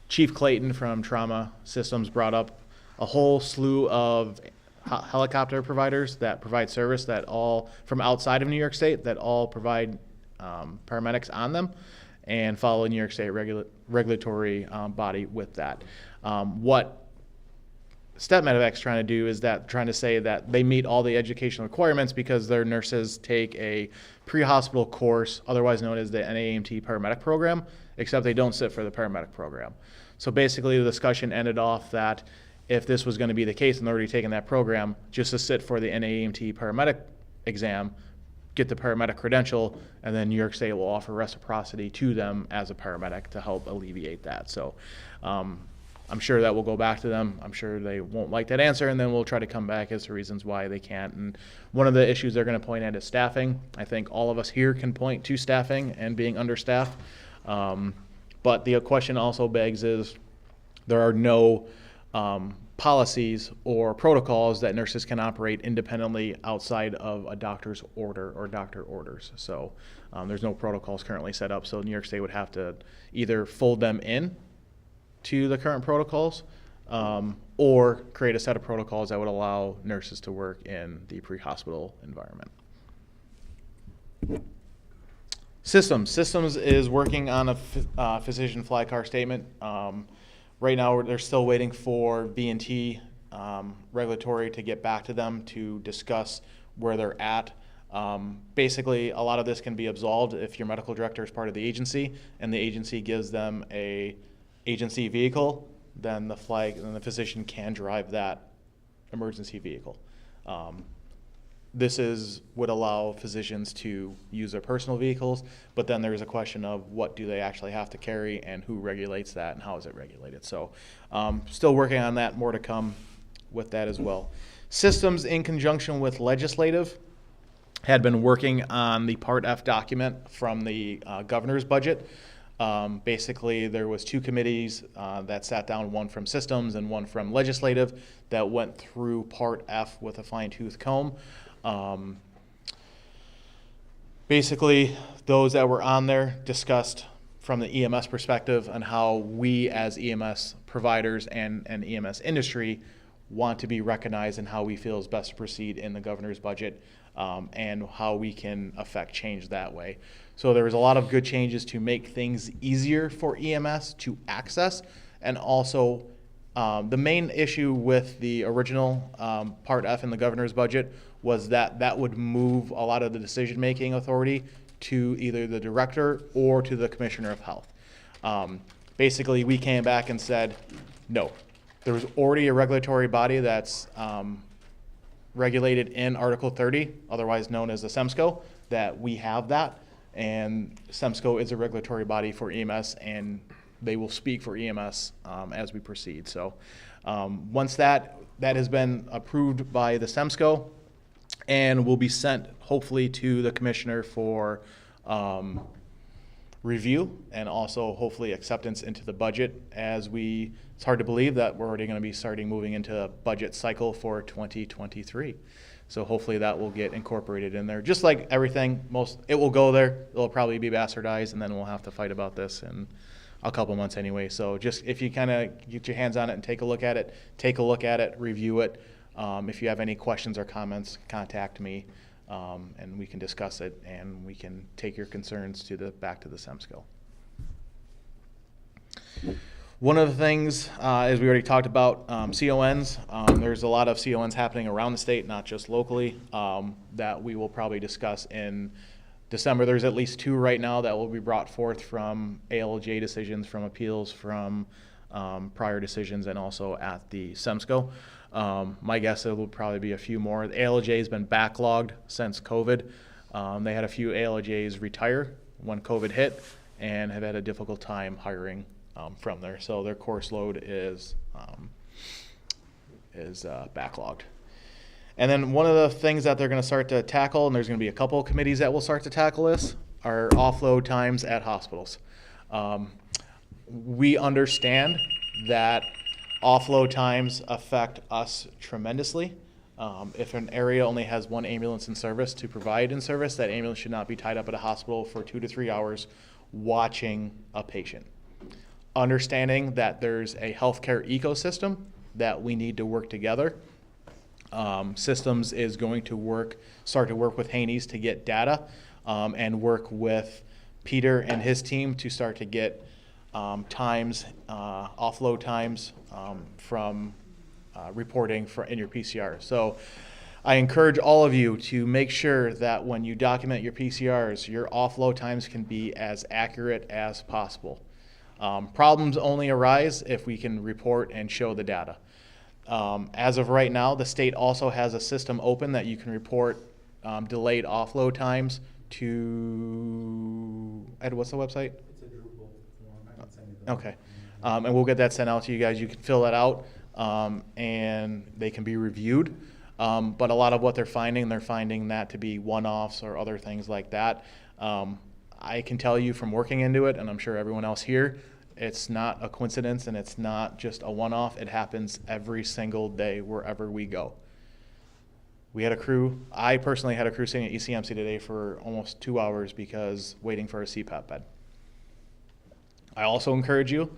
A: Chief Clayton from Trauma Systems brought up a whole slew of helicopter providers that provide service, that all from outside of New York State, that all provide paramedics on them and follow New York State regulatory body with that. What Step Medevac's trying to do is that trying to say that they meet all the educational requirements because their nurses take a pre-hospital course, otherwise known as the NAEMT paramedic program, except they don't sit for the paramedic program. So basically the discussion ended off that if this was going to be the case and they're already taking that program, just to sit for the NAEMT paramedic exam, get the paramedic credential, and then New York State will offer reciprocity to them as a paramedic to help alleviate that. So I'm sure that will go back to them. I'm sure they won't like that answer, and then we'll try to come back as to reasons why they can't. And one of the issues they're going to point at is staffing. I think all of us here can point to staffing and being understaffed. But the question also begs is there are no policies or protocols that nurses can operate independently outside of a doctor's order or doctor orders. So there's no protocols currently set up. So New York State would have to either fold them in to the current protocols or create a set of protocols that would allow nurses to work in the pre-hospital environment. Systems is working on a physician fly car statement. Right now, they're still waiting for B&T regulatory to get back to them to discuss where they're at. Basically, a lot of this can be absolved if your medical director is part of the agency and the agency gives them a agency vehicle, then the physician can drive that emergency vehicle. This would allow physicians to use their personal vehicles, but then there's a question of what do they actually have to carry and who regulates that and how is it regulated. So still working on that, more to come with that as well. Systems, in conjunction with legislative, had been working on the Part F document from the governor's budget. Basically, there was two committees that sat down, one from systems and one from legislative, that went through Part F with a fine-tooth comb. Basically, those that were on there discussed from the EMS perspective on how we as EMS providers and EMS industry want to be recognized and how we feel is best to proceed in the governor's budget, and how we can affect change that way. So there was a lot of good changes to make things easier for EMS to access, and also the main issue with the original Part F in the governor's budget was that would move a lot of the decision-making authority to either the director or to the commissioner of health. Basically, we came back and said, no. There was already a regulatory body that's regulated in Article 30, otherwise known as the REMSCO, that we have that. And REMSCO is a regulatory body for EMS, and they will speak for EMS as we proceed. So once that has been approved by the REMSCO and will be sent hopefully to the commissioner for review and also hopefully acceptance into the budget, it's hard to believe that we're already going to be starting moving into a budget cycle for 2023. So hopefully that will get incorporated in there. Just like everything, it will go there. It'll probably be bastardized, and then we'll have to fight about this in a couple months anyway. So just if you kind of get your hands on it and take a look at it, review it. If you have any questions or comments, contact me, and we can discuss it, and we can take your concerns back to the REMSCO. One of the things, as we already talked about, CONs, there's a lot of CONs happening around the state, not just locally, that we will probably discuss in December. There's at least 2 right now that will be brought forth from ALJ decisions, from appeals, from prior decisions, and also at the REMSCO. My guess it will probably be a few more. The ALJ has been backlogged since COVID. They had a few ALJs retire when COVID hit and have had a difficult time hiring from there. So their course load is backlogged. And then one of the things that they're going to start to tackle, and there's going to be a couple of committees that will start to tackle this, are offload times at hospitals. We understand that offload times affect us tremendously. If an area only has one ambulance in service to provide in service, that ambulance should not be tied up at a hospital for 2 to 3 hours watching a patient. Understanding that there's a healthcare ecosystem that we need to work together. Systems is going to start to work with Haney's to get data, and work with Peter and his team to start to get offload times from reporting in your PCR. So I encourage all of you to make sure that when you document your PCRs, your offload times can be as accurate as possible. Problems only arise if we can report and show the data. As of right now, the state also has a system open that you can report delayed offload times to, Ed, what's the website?
H: It's a Drupal form. I can send you the
A: Okay. And we'll get that sent out to you guys. You can fill that out, and they can be reviewed. But a lot of what they're finding that to be one-offs or other things like that. I can tell you from working into it, and I'm sure everyone else here, it's not a coincidence and it's not just a one-off. It happens every single day wherever we go. I personally had a crew sitting at ECMC today for almost 2 hours waiting for a CPAP bed. I also encourage you,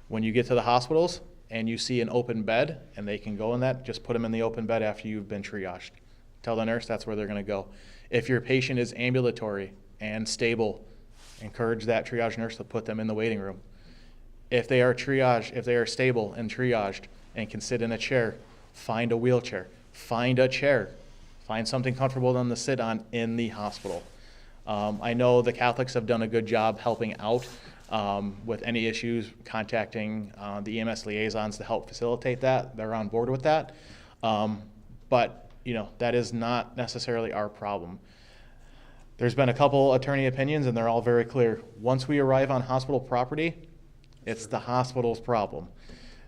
A: when you get to the hospitals and you see an open bed and they can go in that, just put them in the open bed after you've been triaged. Tell the nurse that's where they're going to go. If your patient is ambulatory and stable, encourage that triage nurse to put them in the waiting room. If they are triaged, if they are stable and triaged and can sit in a chair, find a wheelchair, find a chair, find something comfortable for them to sit on in the hospital. I know the Catholics have done a good job helping out with any issues, contacting the EMS liaisons to help facilitate that. They're on board with that. But, you know, that is not necessarily our problem. There's been a couple attorney opinions, and they're all very clear. Once we arrive on hospital property, it's the hospital's problem.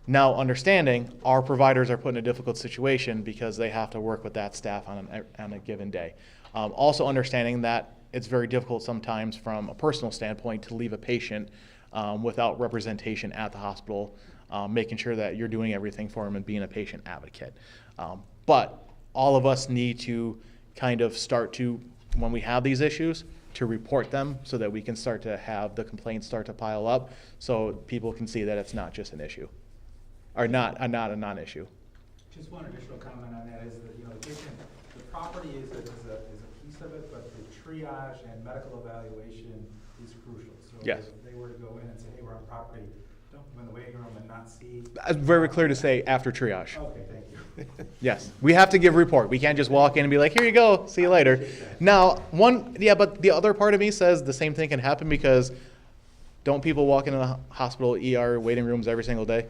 A: Now, understanding our providers are put in a difficult situation because they have to work with that staff on a given day. Also understanding that it's very difficult sometimes from a personal standpoint to leave a patient without representation at the hospital, making sure that you're doing everything for them and being a patient advocate. But all of us need to kind of start to, when we have these issues, to report them so that we can start to have the complaints start to pile up so people can see that it's not just an issue, or not a non-issue.
H: Just one additional comment on that is that, you know, the property is a piece of it, but the triage and medical evaluation is crucial. So
A: Yes.
H: if they were to go in and say, hey, we're on property, don't come in the waiting room and not see.
A: It's very clear to say after triage.
H: Okay, thank you.
A: Yes, we have to give report. We can't just walk in and be like, here you go, see you later. Now, but the other part of me says the same thing can happen because don't people walk into the hospital ER waiting rooms every single day?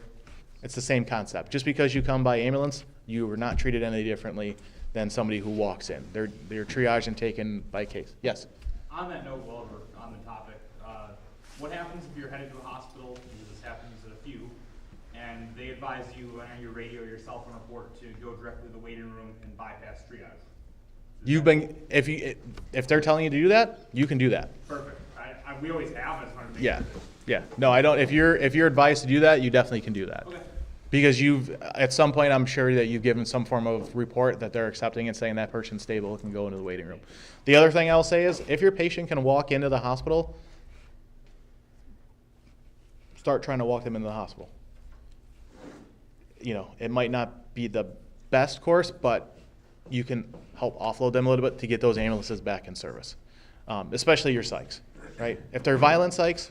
A: It's the same concept. Just because you come by ambulance, you are not treated any differently than somebody who walks in. They're triaged and taken by case. Yes?
I: On that note, while we're on the topic, what happens if you're headed to a hospital, because this happens at a few, and they advise you on your radio or your cell phone report to go directly to the waiting room and bypass triage?
A: If they're telling you to do that, you can do that.
I: Perfect. We always have, I just wanted to make
A: Yeah,
I: sure.
A: yeah. No, I don't. If you're advised to do that, you definitely can do that.
I: Okay.
A: Because at some point, I'm sure that you've given some form of report that they're accepting and saying that person's stable, can go into the waiting room. The other thing I'll say is, if your patient can walk into the hospital, start trying to walk them into the hospital. You know, it might not be the best course, but you can help offload them a little bit to get those ambulances back in service, especially your psychs, right? If they're violent psychs,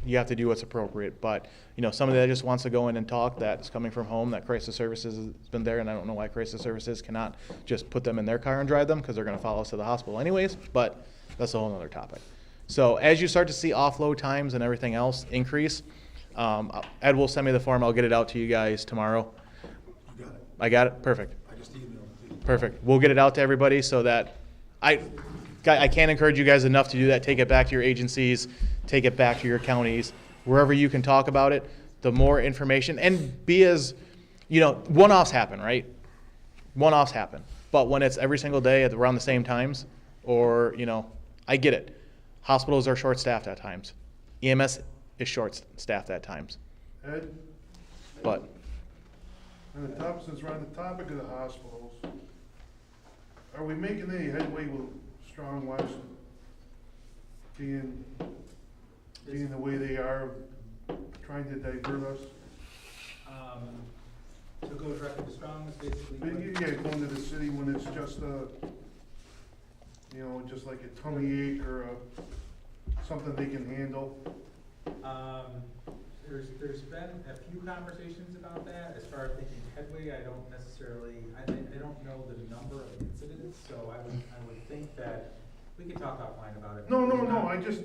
A: you have to do what's appropriate. But, you know, somebody that just wants to go in and talk, that's coming from home, that crisis services has been there, and I don't know why crisis services cannot just put them in their car and drive them, because they're going to follow us to the hospital anyways, but that's a whole other topic. So as you start to see offload times and everything else increase, Ed will send me the form. I'll get it out to you guys tomorrow.
E: You got it.
A: I got it? Perfect.
E: I just emailed it.
A: Perfect. We'll get it out to everybody so that I can't encourage you guys enough to do that. Take it back to your agencies, take it back to your counties, wherever you can talk about it. The more information, and be as, you know, one-offs happen, right? One-offs happen. But when it's every single day at around the same times, or, you know, I get it. Hospitals are short-staffed at times. EMS is short-staffed at times.
J: Ed,
A: But
J: since we're on the topic of the hospitals, are we making any headway with Strong West being the way they are, trying to divert us?
H: To go directly to Strong is basically.
J: But yeah, going to the city when it's just just like a tummy ache or something they can handle.
H: There's been a few conversations about that. As far as making headway, I don't know the number of incidents, so I would think that we could talk offline about it.
J: No,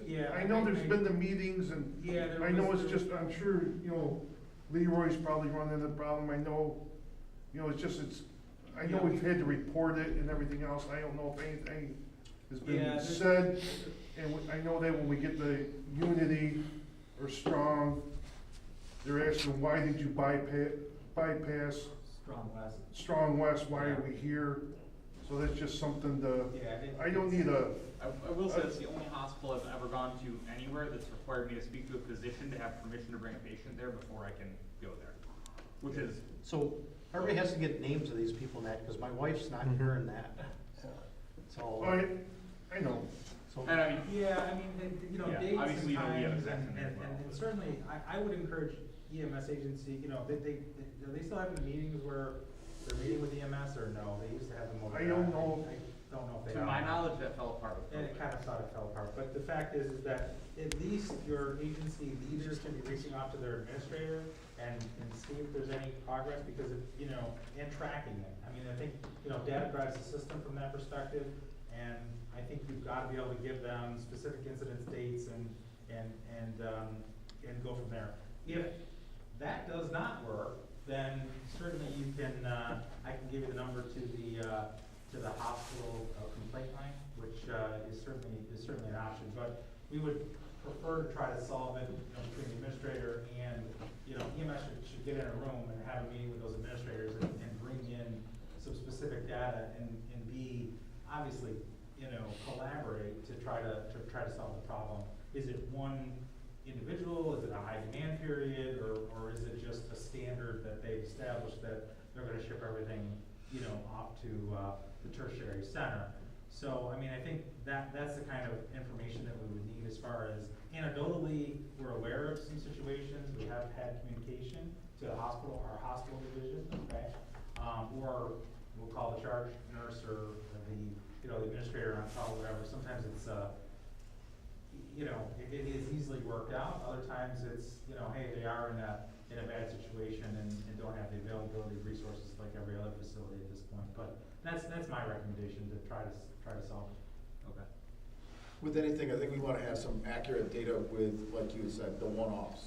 H: Yeah,
J: I know there's been the meetings and
H: Yeah, there
J: I know
H: was-
J: it's just, I'm sure, Leroy's probably running the problem. I know, I know
H: Yeah.
J: we've had to report it and everything else. I don't know if anything has
H: Yeah,
J: been
H: there's-
J: said. And I know that when we get the Unity or Strong, they're asking, why did you bypass
H: Strong West.
J: Strong West? Why are we here? So that's just something to,
H: Yeah,
J: I don't need a,
I: I will say it's the only hospital I've ever gone to anywhere that's required me to speak to a physician to have permission to bring a patient there before I can go there, which is,
K: So everybody has to get names of these people, Nat, because my wife's not hearing that. So,
J: I know.
K: so
I: and I mean,
H: Yeah,
I: Yeah,
H: dates
I: obviously,
H: and
I: we have a
H: times,
I: section there as well.
H: and certainly, I would encourage EMS agency, are they still having meetings where they're meeting with EMS, or no? They used to have them over
J: I
H: there.
J: don't know.
H: I don't know if Like,
I: To
H: I
I: my
H: don't know.
I: knowledge, that fell apart with
H: And it
I: COVID.
H: kind of thought it fell apart, but the fact is that at least your agency leaders can be reaching out to their administrator and see if there's any progress, because if, and tracking it. I mean, I think, data drives the system from that perspective, and I think you've got to be able to give them specific incidence dates and go from there. If that does not work, then certainly you can, I can give you the number to the hospital complaint line, which is certainly an option. But we would prefer to try to solve it between the administrator and, EMS should get in a room and have a meeting with those administrators and bring in some specific data and obviously, collaborate to try to solve the problem. Is it one individual? Is it a high demand period, or is it just a standard that they've established that they're going to ship everything, off to the tertiary center? So, I mean, I think that's the kind of information that we would need as far as anecdotally, we're aware of some situations. We have had communication to the hospital, our hospital division, okay? Or we'll call the charge nurse or the administrator on call, whatever. Sometimes it's, it is easily worked out. Other times it's, hey, they are in a bad situation and don't have the availability of resources like every other facility at this point. But that's my recommendation, to try to solve it.
I: Okay.
L: With anything, I think we want to have some accurate data with, like you said, the one-offs.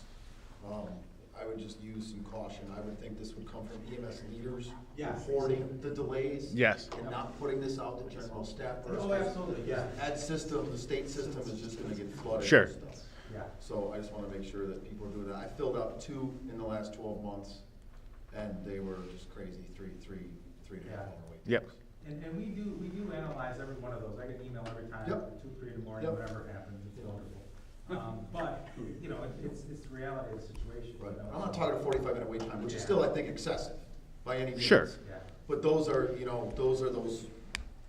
L: I would just use some caution. I would think this would come from EMS leaders
H: Yes.
L: reporting the delays.
A: Yes.
L: And not putting this out to general staff.
H: Oh, absolutely, yeah.
L: Ed system, the state system is just gonna get flooded
A: Sure.
L: with stuff.
H: Yeah.
L: So I just wanna make sure that people are doing that. I filled out 2 in the last 12 months, and they were just crazy, three and a half hour wait
A: Yep.
L: times.
H: And we do analyze every one of those. I get an email every time,
L: Yep.
H: 2, 3 in the morning,
L: Yep.
H: whatever happens, it's wonderful. But, it's the reality of the situation.
L: Right. I'm not talking a 45-minute wait time, which is still, I think, excessive by any means.
A: Sure.
H: Yeah.
L: But those are those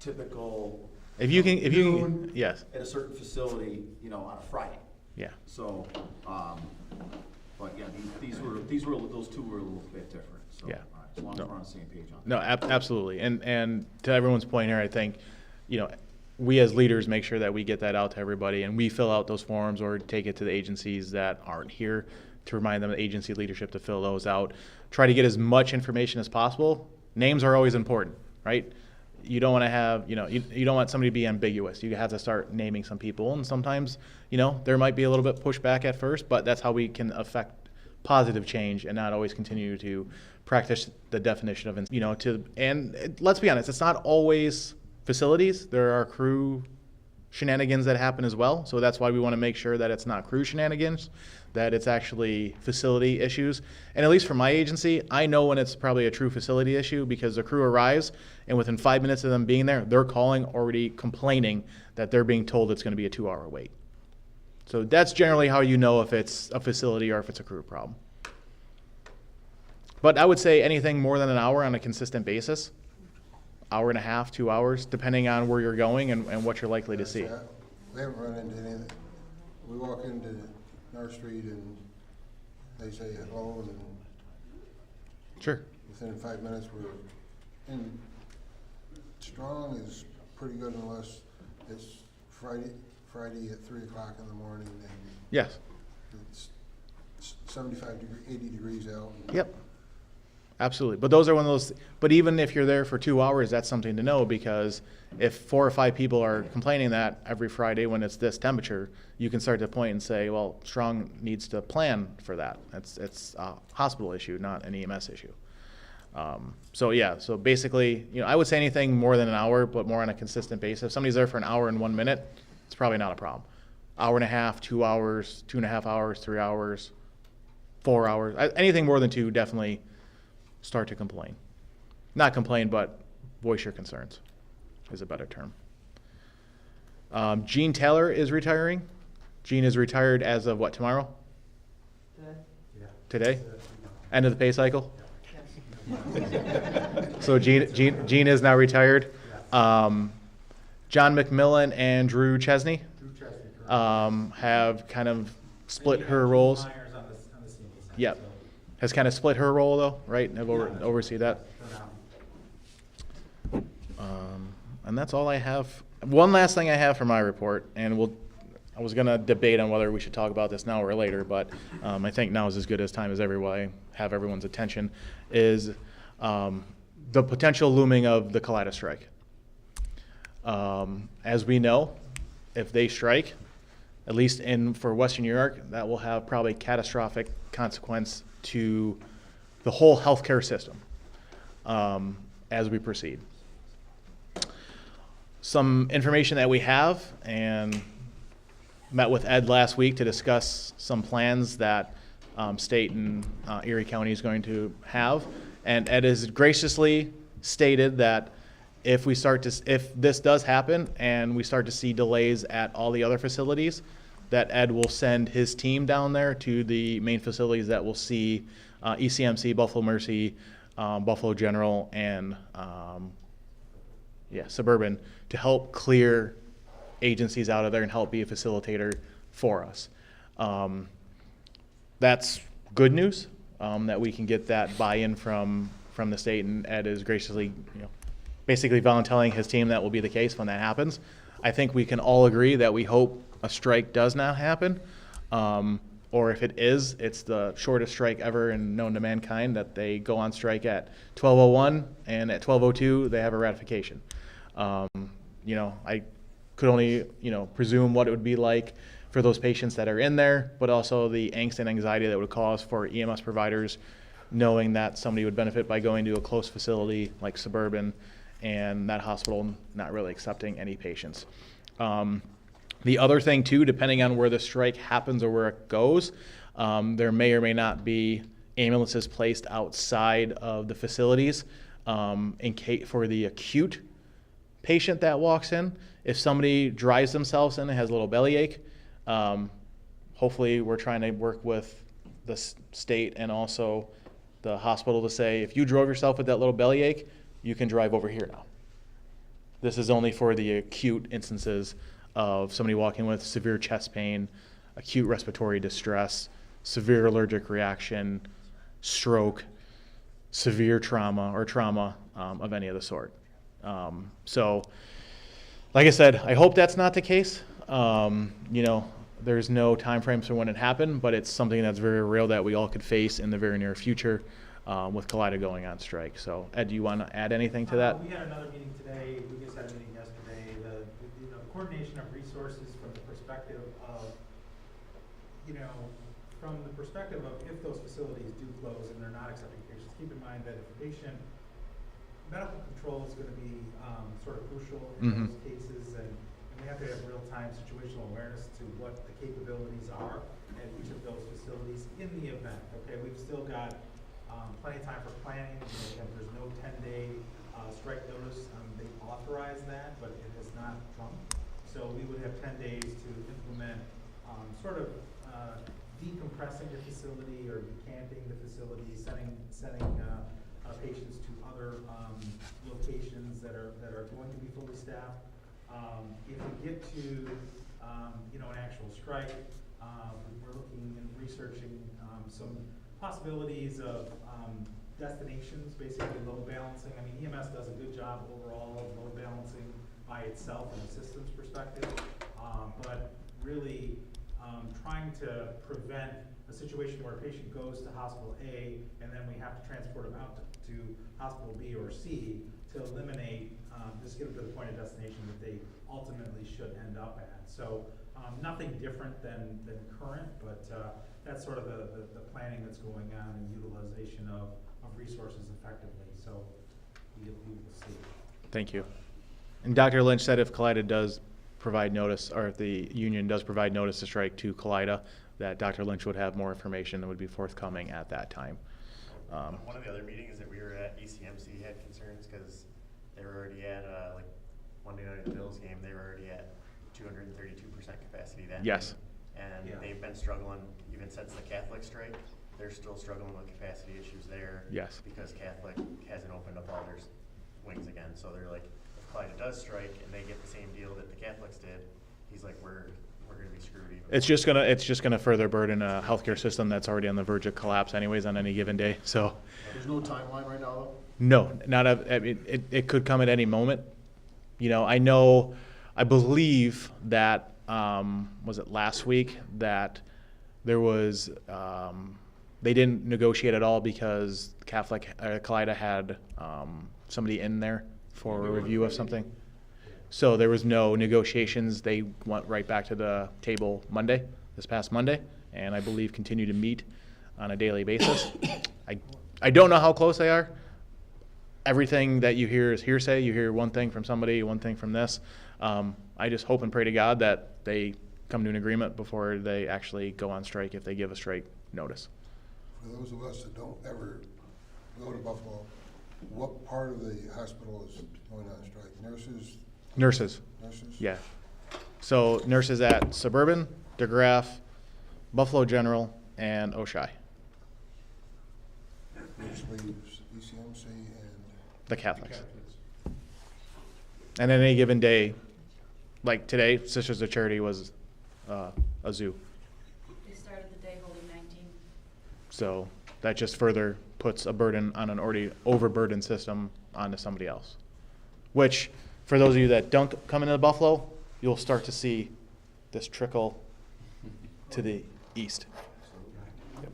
L: typical.
A: If you can,
L: noon
A: yes,
L: At a certain facility, on a Friday.
A: yeah.
L: So, but yeah, those 2 were a little bit different, so.
A: Yeah.
L: All right, as long as
A: No.
L: we're on the same page on that.
A: No, absolutely. And to everyone's point here, I think, we as leaders make sure that we get that out to everybody, and we fill out those forms or take it to the agencies that aren't here to remind them of agency leadership to fill those out. Try to get as much information as possible. Names are always important, right? You don't want to have, you don't want somebody to be ambiguous. You have to start naming some people, and sometimes, there might be a little bit pushback at first, but that's how we can affect positive change and not always continue to practice the definition of, and let's be honest, it's not always facilities. There are crew shenanigans that happen as well. So that's why we want to make sure that it's not crew shenanigans, that it's actually facility issues. And at least for my agency, I know when it's probably a true facility issue, because the crew arrives and within 5 minutes of them being there, they're calling already complaining that they're being told it's going to be a 2-hour wait. So that's generally how you know if it's a facility or if it's a crew problem. But I would say anything more than an hour on a consistent basis, hour and a half, 2 hours, depending on where you're going and what you're likely to see.
E: We haven't run into anything. We walk into North Street and they say hello, and then
A: Sure.
E: within 5 minutes we're in. Strong is pretty good unless it's Friday at 3 o'clock in the morning and
A: Yes.
E: it's 80 degrees out. And
A: Yep. Absolutely. But those are one of those, but even if you're there for 2 hours, that's something to know, because if 4 or 5 people are complaining that every Friday when it's this temperature, you can start to point and say, well, Strong needs to plan for that. It's a hospital issue, not an EMS issue. So basically, I would say anything more than an hour, but more on a consistent basis. If somebody's there for an hour and 1 minute, it's probably not a problem. Hour and a half, 2 hours, 2.5 hours, 3 hours, 4 hours, anything more than 2, definitely start to complain. Not complain, but voice your concerns is a better term. Gene Taylor is retiring. Gene is retired as of what, tomorrow?
H: Yeah.
A: Today? End of the pay cycle? So Gene is now retired. John McMillan and Drew Chesney
H: Drew Chesney, correct.
A: have kind of split
H: And
A: her
H: Jean
A: roles.
H: Myers on the senior side,
A: Yep.
H: so
A: Has kind of split her role though, right? Have
H: Yeah.
A: oversee that.
H: for now.
A: And that's all I have. One last thing I have for my report, and I was gonna debate on whether we should talk about this now or later, but I think now is as good as time as have everyone's attention, is the potential looming of the Kaleida strike. As we know, if they strike, at least for Western New York, that will have probably catastrophic consequence to the whole healthcare system as we proceed. Some information that we have, and met with Ed last week to discuss some plans that state and Erie County is going to have. And Ed has graciously stated that if this does happen and we start to see delays at all the other facilities, that Ed will send his team down there to the main facilities that will see ECMC, Buffalo Mercy, Buffalo General, and Suburban to help clear agencies out of there and help be a facilitator for us. That's good news that we can get that buy-in from the state, and Ed is graciously, basically volunteering his team that will be the case when that happens. I think we can all agree that we hope a strike does not happen, or if it is, it's the shortest strike ever known to mankind, that they go on strike at 12:01 and at 12:02 they have a ratification. I could only, presume what it would be like for those patients that are in there, but also the angst and anxiety that would cause for EMS providers, knowing that somebody would benefit by going to a close facility like Suburban and that hospital not really accepting any patients. The other thing too, depending on where the strike happens or where it goes, there may or may not be ambulances placed outside of the facilities for the acute patient that walks in. If somebody drives themselves in and has a little bellyache, hopefully we're trying to work with the state and also the hospital to say, if you drove yourself with that little bellyache, you can drive over here now. This is only for the acute instances of somebody walking with severe chest pain, acute respiratory distress, severe allergic reaction, stroke, severe trauma of any of the sort. So, like I said, I hope that's not the case. There's no time frames for when it happened, but it's something that's very real that we all could face in the very near future with Kaleida going on strike. So, Ed, do you want to add anything to that?
H: We had another meeting today. We just had a meeting yesterday. The coordination of resources from the perspective of, if those facilities do close and they're not accepting patients, keep in mind that if a patient, medical control is going to be sort of crucial in those cases, and we have to have real-time situational awareness to what the capabilities are at each of those facilities in the event. Okay, we've still got plenty of time for planning. There's no 10-day strike notice. They authorize that, but it has not trumped. So we would have 10 days to implement decompressing the facility or decanting the facility, sending patients to other locations that are going to be fully staffed. If we get to an actual strike, we're looking and researching some possibilities of destinations, basically load balancing. I mean, EMS does a good job overall of load balancing by itself from a systems perspective, but really trying to prevent a situation where a patient goes to hospital A and then we have to transport them out to hospital B or C to eliminate, just get them to the point of destination that they ultimately should end up at. So nothing different than current, but that's sort of the planning that's going on and utilization of resources effectively. So we will see.
A: Thank you. And Dr. Lynch said if Kaleida does provide notice, or if the union does provide notice to strike to Kaleida, that Dr. Lynch would have more information that would be forthcoming at that time.
M: One of the other meetings that we were at, ECMC had concerns because they were already at, Monday night of the Bills game, they were already at 232% capacity then.
A: Yes.
M: And they've been struggling even since the Catholic strike. They're still struggling with capacity issues there.
A: Yes.
M: Because Catholic hasn't opened up all their wings again. So they're like, if Kaleida does strike and they get the same deal that the Catholics did, he's like, we're going to be screwed even more.
A: It's just gonna further burden a healthcare system that's already on the verge of collapse anyways on any given day. So
E: There's no timeline right now, though?
A: no, it could come at any moment. I believe that, was it last week, that there was, they didn't negotiate at all because Kaleida had somebody in there for a review of something. So there was no negotiations. They went right back to the table this past Monday, and I believe continue to meet on a daily basis. I don't know how close they are. Everything that you hear is hearsay. You hear one thing from somebody, one thing from this. I just hope and pray to God that they come to an agreement before they actually go on strike, if they give a strike notice.
E: For those of us that don't ever go to Buffalo, what part of the hospital is going on strike? Nurses?
A: Nurses.
E: Nurses?
A: Yeah. So nurses at Suburban, DeGraff, Buffalo General, and Oshai.
E: Which leaves ECMC and
A: The Catholics. And any given day, like today, Sisters of Charity was a zoo.
N: They started the day holding 19.
A: So that just further puts a burden on an already overburdened system onto somebody else. Which, for those of you that don't come into Buffalo, you'll start to see this trickle to the east. Yep.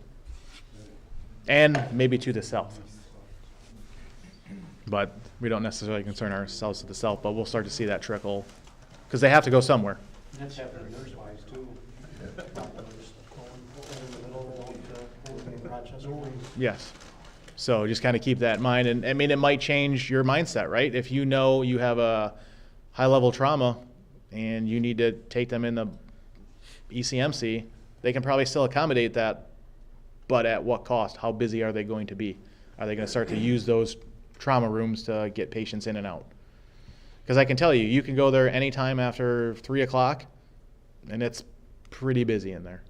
A: And maybe to the south. But we don't necessarily concern ourselves with the south, but we'll start to see that trickle, because they have to go somewhere.
K: That's happening nurse-wise too.
A: Yes. So just kind of keep that in mind. And I mean, it might change your mindset, right? If you know you have a high-level trauma and you need to take them in the ECMC, they can probably still accommodate that, but at what cost? How busy are they going to be? Are they going to start to use those trauma rooms to get patients in and out? Because I can tell you, you can go there anytime after 3 o'clock, and it's pretty busy in there.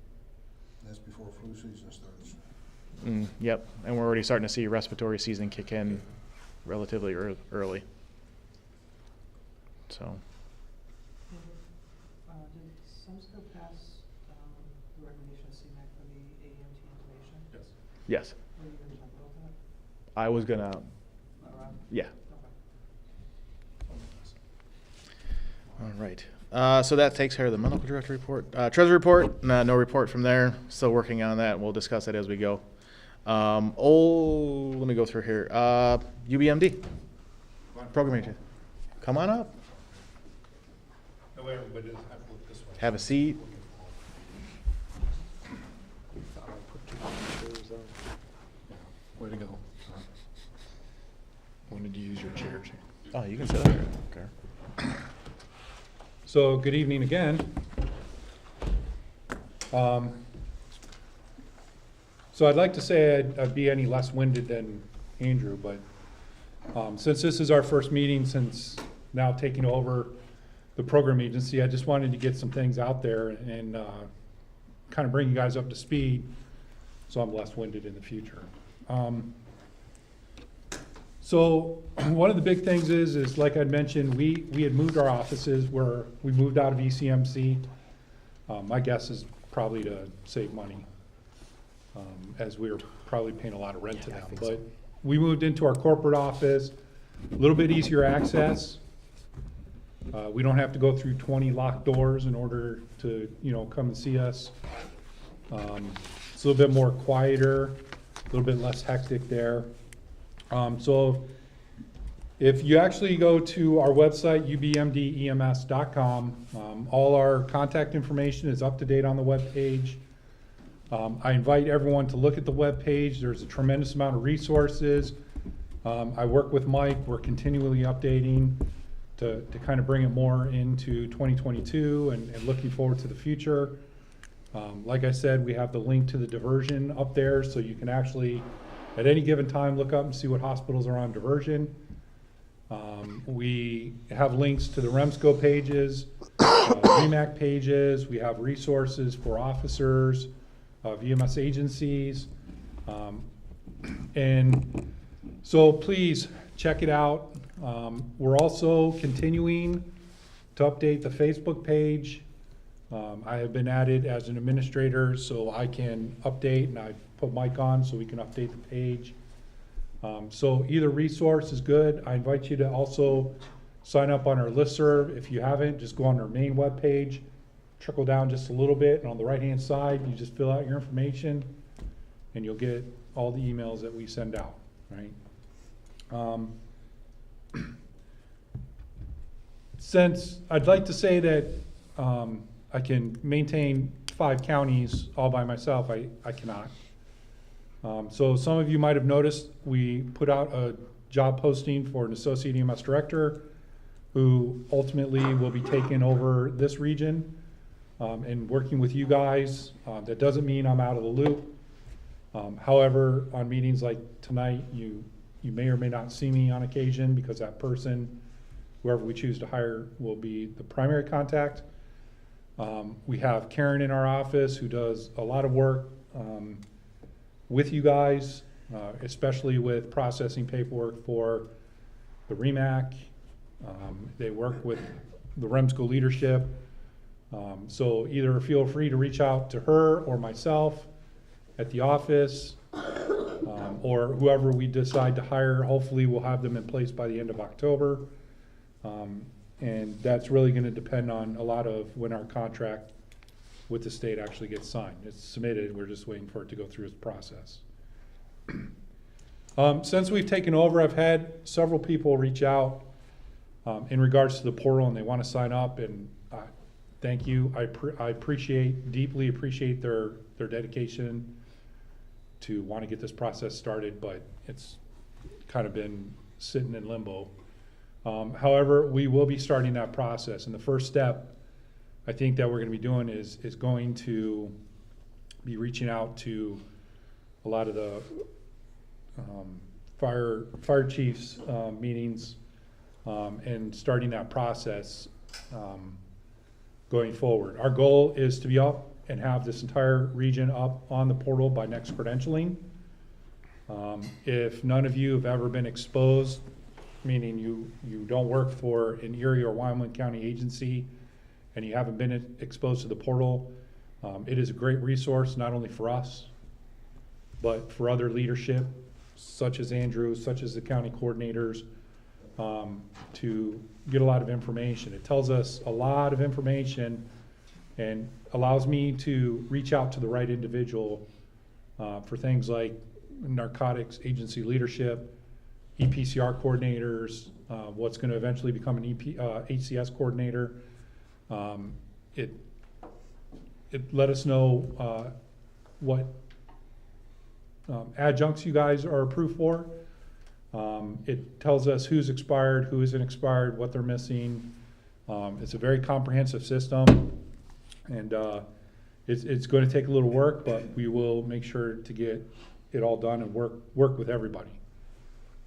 E: that's before flu season starts.
A: Yep, and we're already starting to see respiratory season kick in relatively early. So,
G: Did REMSCO pass the recommendation of CMAC for the AEMT intubation?
D: Yes.
A: yes,
G: Were you going to talk about
A: I was gonna,
G: that?
A: yeah.
G: Okay.
A: All right. So that takes care of the medical director report. Treasury report, no report from there. Still working on that. We'll discuss it as we go. Let me go through here. UBMD. Program agent. Come on up.
D: That way everybody doesn't have to look this way.
A: Have a seat.
B: Way to go. Wanted to use your chair.
A: Oh, you can sit up here. Okay.
D: So, good evening again. So I'd like to say I'd be any less winded than Andrew, but since this is our first meeting since now taking over the program agency, I just wanted to get some things out there and kind of bring you guys up to speed so I'm less winded in the future. So one of the big things is like I mentioned, we had moved our offices where we moved out of ECMC. My guess is probably to save money, as we were probably paying a lot of rent to them. But we moved into our corporate office, a little bit easier access. We don't have to go through 20 locked doors in order to, come and see us. It's a little bit more quieter, a little bit less hectic there. So if you actually go to our website, ubmdems.com, all our contact information is up to date on the webpage. I invite everyone to look at the webpage. There's a tremendous amount of resources. I work with Mike. We're continually updating to kind of bring it more into 2022 and looking forward to the future. Like I said, we have the link to the diversion up there, so you can actually, at any given time, look up and see what hospitals are on diversion. We have links to the REMSCO pages, REMAC pages. We have resources for officers, VMS agencies. And so please check it out. We're also continuing to update the Facebook page. I have been added as an administrator so I can update, and I put Mike on so we can update the page. So either resource is good. I invite you to also
B: sign up on our listserv. If you haven't, just go on our main webpage, trickle down just a little bit, and on the right-hand side, you just fill out your information, and you'll get all the emails that we send out, right? Since I'd like to say that I can maintain 5 counties all by myself, I cannot. So some of you might have noticed we put out a job posting for an associate EMS director who ultimately will be taking over this region and working with you guys. That doesn't mean I'm out of the loop. However, on meetings like tonight, you may or may not see me on occasion because that person, whoever we choose to hire, will be the primary contact. We have Karen in our office who does a lot of work with you guys, especially with processing paperwork for the REMAC. They work with the REMSCO leadership. So either feel free to reach out to her or myself at the office, or whoever we decide to hire. Hopefully we'll have them in place by the end of October. And that's really gonna depend on a lot of when our contract with the state actually gets signed. It's submitted, we're just waiting for it to go through its process. Since we've taken over, I've had several people reach out in regards to the portal, and they wanna sign up, and thank you. I deeply appreciate their dedication to wanna get this process started, but it's kind of been sitting in limbo. However, we will be starting that process, and the first step I think that we're gonna be doing is going to be reaching out to a lot of the fire chiefs meetings and starting that process going forward. Our goal is to be up and have this entire region up on the portal by next credentialing. If none of you have ever been exposed, meaning you don't work for an Erie or Wyoming County agency and you haven't been exposed to the portal, it is a great resource, not only for us, but for other leadership, such as Andrew, such as the county coordinators, to get a lot of information. It tells us a lot of information and allows me to reach out to the right individual for things like narcotics agency leadership, EPCR coordinators, what's going to eventually become an HCS coordinator. It let us know what adjuncts you guys are approved for. It tells us who's expired, who isn't expired, what they're missing. It's a very comprehensive system, and it's going to take a little work, but we will make sure to get it all done and work with everybody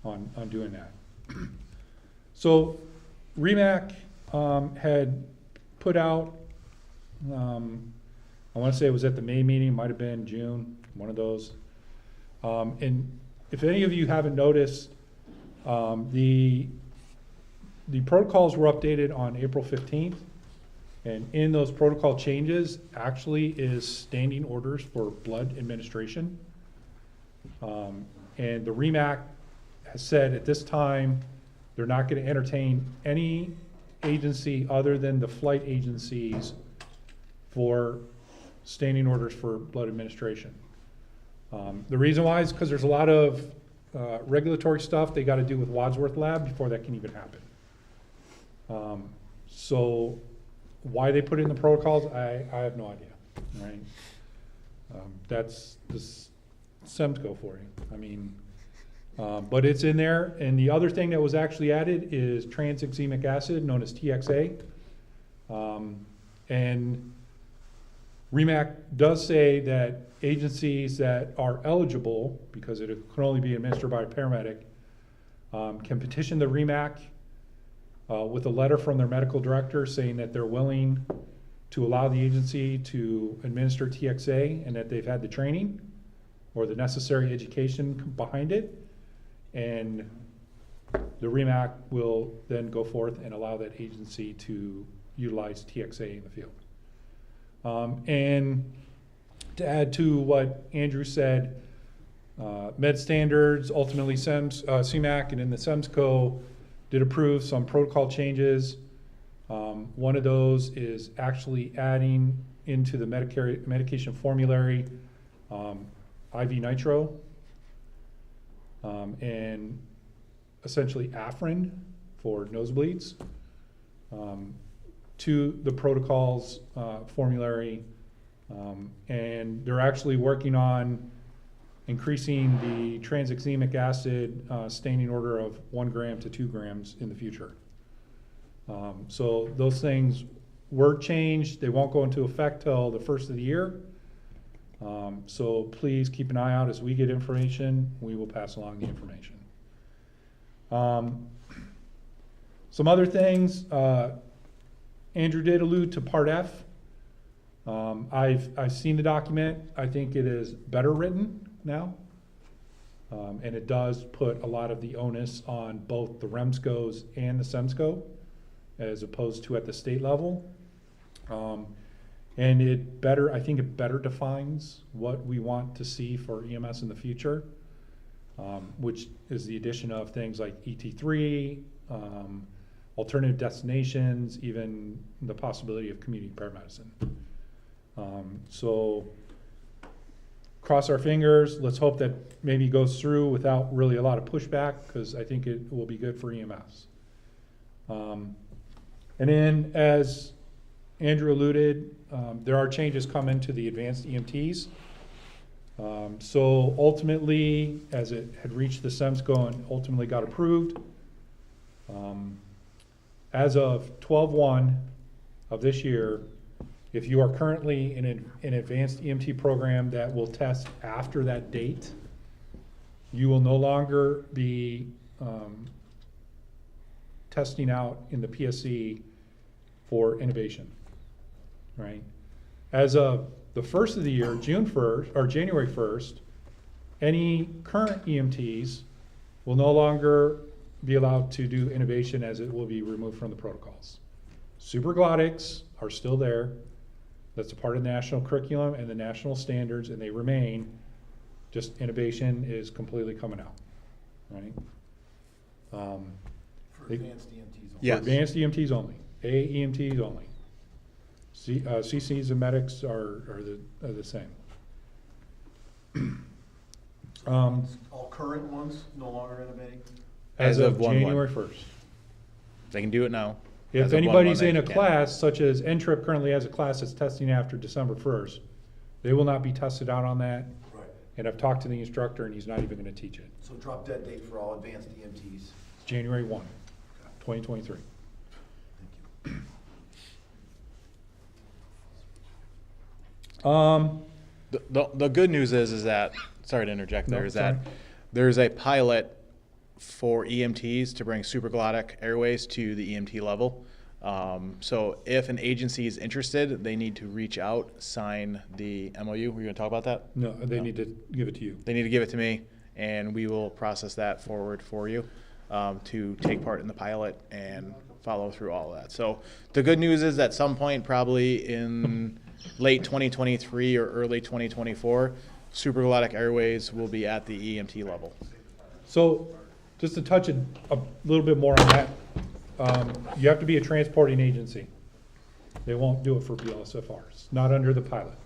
B: on doing that. So REMAC had put out, I want to say it was at the May meeting, might have been June, one of those. And if any of you haven't noticed, the protocols were updated on April 15th. And in those protocol changes actually is standing orders for blood administration. And the REMAC has said at this time, they're not going to entertain any agency other than the flight agencies for standing orders for blood administration. The reason why is because there's a lot of regulatory stuff they got to do with Wadsworth Lab before that can even happen. So why they put it in the protocols, I have no idea, right? That's this REMSCO for you. I mean, but it's in there. And the other thing that was actually added is tranexamic acid, known as TXA. And REMAC does say that agencies that are eligible, because it can only be administered by a paramedic, can petition the REMAC with a letter from their medical director saying that they're willing to allow the agency to administer TXA and that they've had the training or the necessary education behind it. And the REMAC will then go forth and allow that agency to utilize TXA in the field. And to add to what Andrew said, med standards, ultimately CMAC, and in the REMSCO, did approve some protocol changes. One of those is actually adding into the medication formulary IV nitro and essentially Afrin for nosebleeds to the protocols formulary. And they're actually working on increasing the tranexamic acid staining order of 1 gram to 2 grams in the future. So those things were changed. They won't go into effect till the first of the year. So please keep an eye out as we get information. We will pass along the information. Some other things, Andrew did allude to Part F. I've seen the document. I think it is better written now. And it does put a lot of the onus on both the REMSCOs and the SEMSCO as opposed to at the state level. And I think it better defines what we want to see for EMS in the future, which is the addition of things like ET3, alternative destinations, even the possibility of community paramedicine. So cross our fingers. Let's hope that maybe goes through without really a lot of pushback, because I think it will be good for EMS. And then, as Andrew alluded, there are changes coming to the advanced EMTs. So ultimately, as it had reached the SEMSCO and ultimately got approved, as of 12/1 of this year, if you are currently in an advanced EMT program that will test after that date, you will no longer be testing out in the PSC for innovation, right? As of the first of the year, June 1st, or January 1st, any current EMTs will no longer be allowed to do innovation, as it will be removed from the protocols. Supraglottics are still there. That's a part of the national curriculum and the national standards, and they remain. Just innovation is completely coming out, right?
L: For advanced EMTs only.
A: Yes.
B: For advanced EMTs only, AEMTs only. CCs and medics are the same.
L: All current ones no longer innovating?
B: As of
A: 1/1.
B: January 1st.
A: They can do it now.
B: If
A: As of 1/1,
B: anybody's
A: they
B: in a
A: can.
B: class, such as NTRIP currently has a class that's testing after December 1st, they will not be tested out on that.
L: Right.
B: And I've talked to the instructor, and he's not even gonna teach it.
L: So drop dead date for all advanced EMTs.
B: January 1, 2023.
L: Thank you.
A: The good news is that, sorry to interject there,
B: No,
A: is that
B: sorry.
A: there's a pilot for EMTs to bring supraglottic airways to the EMT level. So if an agency is interested, they need to reach out, sign the MOU. Were you gonna talk about that?
B: No, they need to give it to you.
A: They need to give it to me, and we will process that forward for you to take part in the pilot and follow through all of that. So the good news is at some point, probably in late 2023 or early 2024, supraglottic airways will be at the EMT level.
B: So, just to touch a little bit more on that, you have to be a transporting agency. They won't do it for BLSFRs, not under the pilot.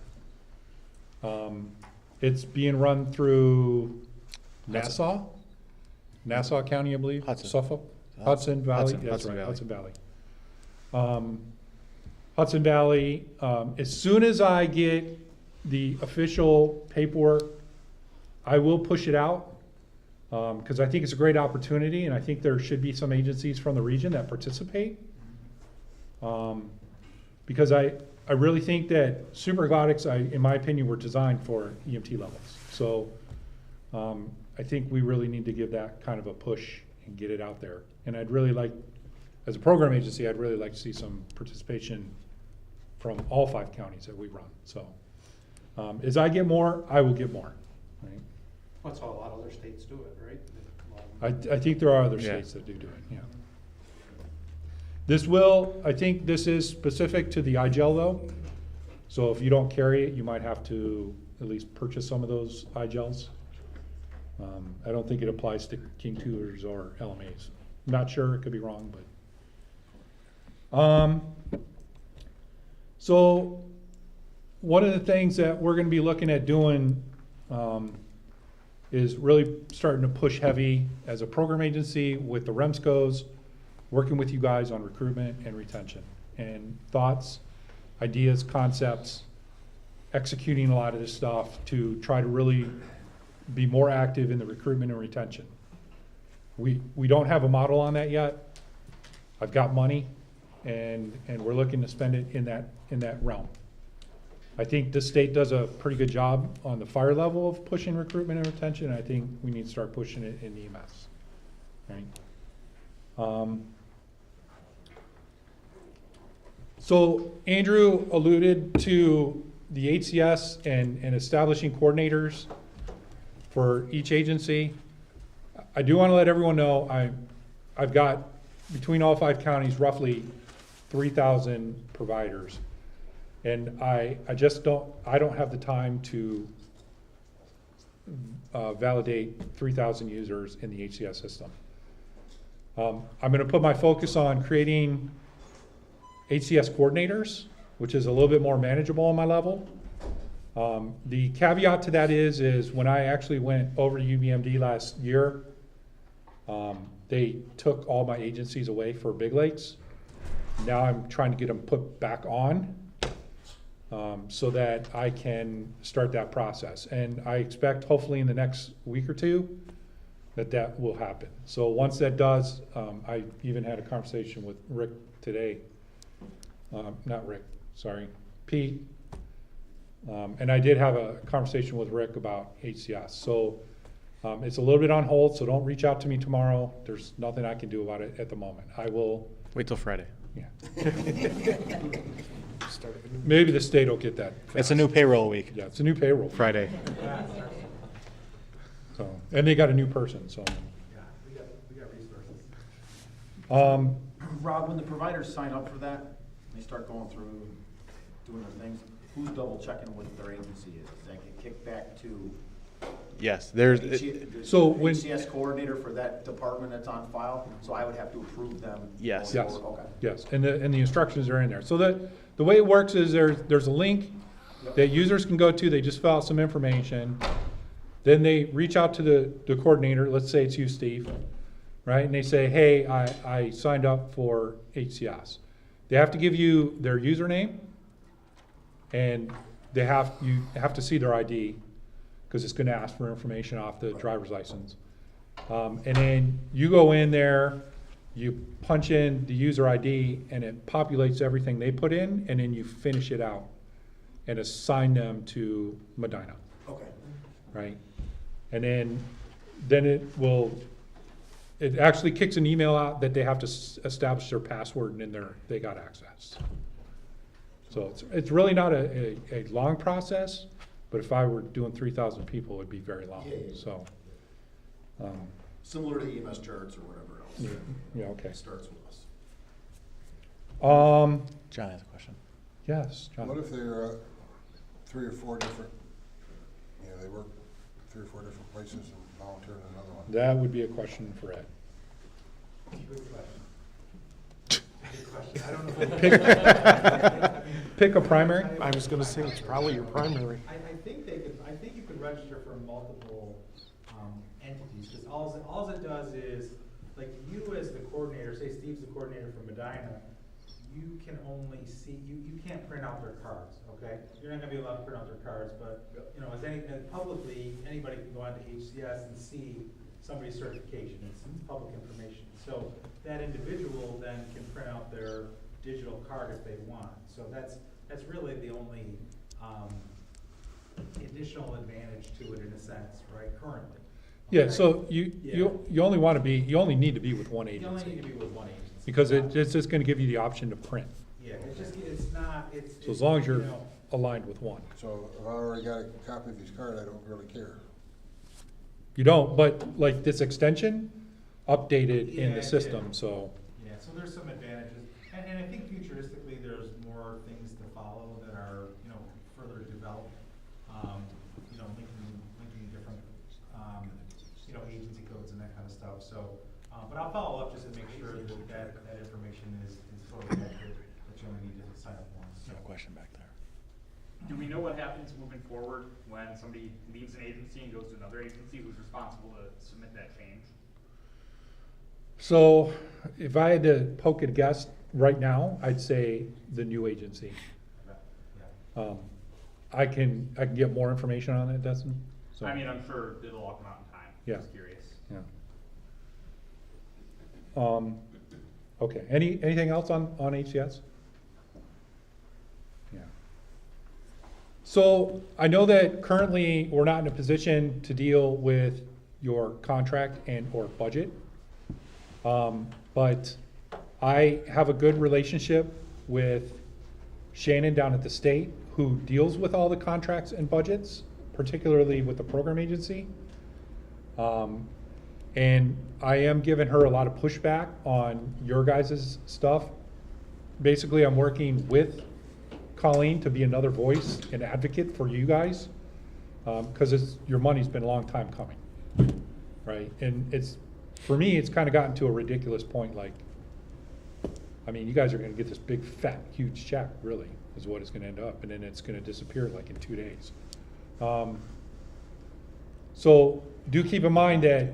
B: It's being run through Nassau County, I believe.
A: Hudson.
B: Suffolk, Hudson Valley,
A: Hudson-
B: that's
A: Hudson
B: right,
A: Valley.
B: Hudson Valley. Hudson Valley, as soon as I get the official paperwork, I will push it out, because I think it's a great opportunity, and I think there should be some agencies from the region that participate. Because I really think that supraglottics, in my opinion, were designed for EMT levels. So I think we really need to give that kind of a push and get it out there. And I'd really like, as a program agency, I'd really like to see some participation from all 5 counties that we run. So as I get more, I will get more, right?
K: That's how a lot of other states do it, right?
B: I think there are other
A: Yeah.
B: states that do it, yeah. I think this is specific to the iGel though. So if you don't carry it, you might have to at least purchase some of those iGels. I don't think it applies to King Tutors or LMAs. not sure, it could be wrong, but. So, one of the things that we're gonna be looking at doing, is really starting to push heavy as a program agency with the REMSCOs, working with you guys on recruitment and retention, and thoughts, ideas, concepts, executing a lot of this stuff to try to really be more active in the recruitment and retention. We don't have a model on that yet. I've got money, and we're looking to spend it in that realm. I think the state does a pretty good job on the fire level of pushing recruitment and retention, and I think we need to start pushing it in EMS, right? So Andrew alluded to the HCS and establishing coordinators for each agency. I do want to let everyone know I've got, between all 5 counties, roughly 3,000 providers. And I don't have the time to validate 3,000 users in the HCS system. I'm gonna put my focus on creating HCS coordinators, which is a little bit more manageable on my level. The caveat to that is when I actually went over to UBMD last year, they took all my agencies away for Big Lakes. Now I'm trying to get them put back on, so that I can start that process. And I expect hopefully in the next week or two that will happen. So once that does, I even had a conversation with Rick today. Not Rick, sorry, Pete. And I did have a conversation with Rick about HCS. So it's a little bit on hold, so don't reach out to me tomorrow. There's nothing I can do about it at the moment. I will.
A: Wait till Friday.
B: Yeah. Maybe the state will get that fast.
A: It's a new payroll week.
B: Yeah, it's a new payroll.
A: Friday.
B: So, and they got a new person, so.
H: Yeah, we got resources.
L: Rob, when the providers sign up for that, they start going through, doing their things, who's double checking what their agency is? Does that get kicked back to?
A: Yes, there's,
B: So when-
L: HCS coordinator for that department that's on file, so I would have to approve them?
A: Yes.
L: going
B: Yes,
L: forward? Okay.
B: yes, and the instructions are in there. So the way it works is there's a link that users can go to, they just fill out some information. Then they reach out to the coordinator, let's say it's you, Steve, right? And they say, hey, I signed up for HCS. They have to give you their username, and you have to see their ID, because it's gonna ask for information off the driver's license. And then you go in there, you punch in the user ID, and it populates everything they put in, and then you finish it out and assign them to Medina,
L: Okay.
B: right? And then it actually kicks an email out that they have to establish their password, and then they got access. So it's really not a long process, but if I were doing 3,000 people, it'd be very long,
L: Yeah.
B: so.
L: Similar to EMS charts or whatever else.
B: Yeah, okay.
L: It starts with us.
A: John has a question.
B: Yes, John.
E: What if there are 3 or 4 different, they work 3 or 4 different places and volunteer in another one?
B: That would be a question for Ed.
H: Good question. Good question. I don't know.
B: Pick a primary.
K: I was gonna say, it's probably your primary.
H: I think you could register for multiple entities, because all it does is, like, you as the coordinator, say Steve's the coordinator for Medina, you can only see, you can't print out their cards, okay? You're not gonna be allowed to print out their cards, but, publicly, anybody can go onto HCS and see somebody's certification, it's public information. So that individual then can print out their digital card if they want. So that's really the only additional advantage to it in a sense, right, currently.
B: Yeah,
H: Okay?
B: so you only need to be with one
H: You only
B: agency,
H: need to be with one agency.
B: because it's just gonna give you the option to print.
H: Yeah, it's not.
B: So as long as you're
H: you know,
B: aligned with one.
E: So if I already got a copy of his card, I don't really care.
B: You don't, but like this extension, updated in
H: Yeah,
B: the system, so.
H: Yeah, so there's some advantages, and I think futuristically, there's more things to follow that are, further developed. Linking different, agency codes and that kind of stuff, so, But I'll follow up just to make sure that information is totally accurate, that you only need to sign up once.
A: No question back there.
I: Do we know what happens moving forward when somebody leaves an agency and goes to another agency? Who's responsible to submit that change?
B: So if I had to poke at a guess right now, I'd say the new agency.
H: Yeah.
B: I can get more information on it, Dustin. So,
I: I mean, I'm sure it'll all come out in time.
B: Yeah.
I: Just curious.
B: yeah. Okay, anything else on HCS? Yeah. So I know that currently we're not in a position to deal with your contract and or budget. But I have a good relationship with Shannon down at the state, who deals with all the contracts and budgets, particularly with the program agency. And I am giving her a lot of pushback on your guys' stuff. Basically, I'm working with Colleen to be another voice and advocate for you guys, because your money's been a long time coming, right? And for me, it's kind of gotten to a ridiculous point, like, I mean, you guys are gonna get this big, fat, huge check, really, is what it's gonna end up, and then it's gonna disappear like in 2 days. So do keep in mind that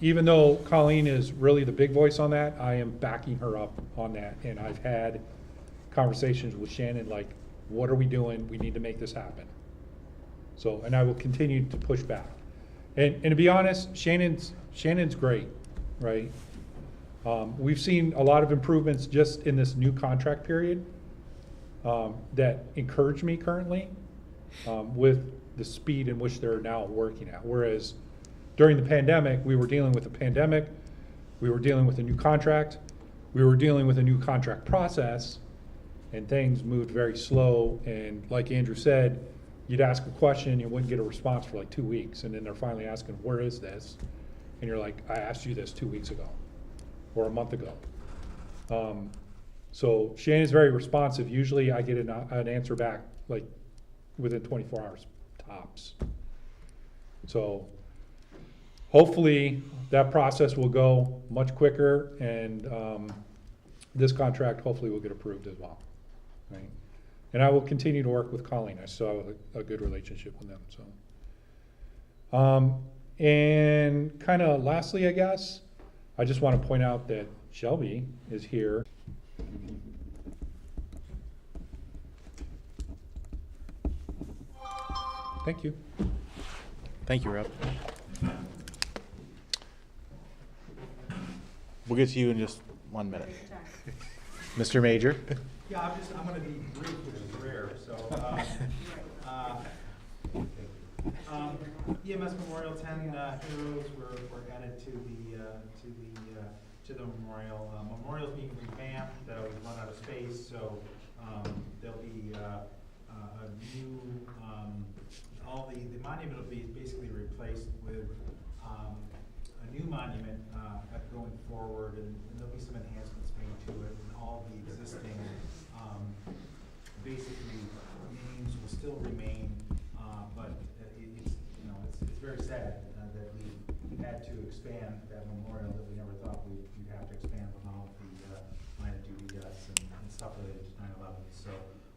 B: even though Colleen is really the big voice on that, I am backing her up on that, and I've had conversations with Shannon, like, what are we doing? We need to make this happen. So, and I will continue to push back. And to be honest, Shannon's great, right? We've seen a lot of improvements just in this new contract period that encourage me currently with the speed in which they're now working at. Whereas during the pandemic, we were dealing with a pandemic, we were dealing with a new contract, we were dealing with a new contract process, and things moved very slow. And like Andrew said, you'd ask a question, you wouldn't get a response for like 2 weeks, and then they're finally asking, where is this? And you're like, I asked you this 2 weeks ago, or a month ago. So Shannon's very responsive. Usually I get an answer back like within 24 hours tops. So hopefully that process will go much quicker, and this contract hopefully will get approved as well, right? And I will continue to work with Colleen. I still have a good relationship with them, so. And kind of lastly, I guess, I just want to point out that Shelby is here. Thank you.
A: Thank you, Rob. We'll get to you in just 1 minute. Mr. Major?
H: Yeah, I'm gonna be brief, which is rare, so, EMS Memorial 10 heroes were added to the memorial. Memorial's being revamped, that'll run out of space, so, there'll be, a new, the monument will be basically replaced with, a new monument, going forward, and there'll be some enhancements made to it, and all the existing, basically, names will still remain, but it's very sad that we had to expand that memorial that we never thought we'd have to expand with all of the line of duty deaths and stuff related to 9/11. So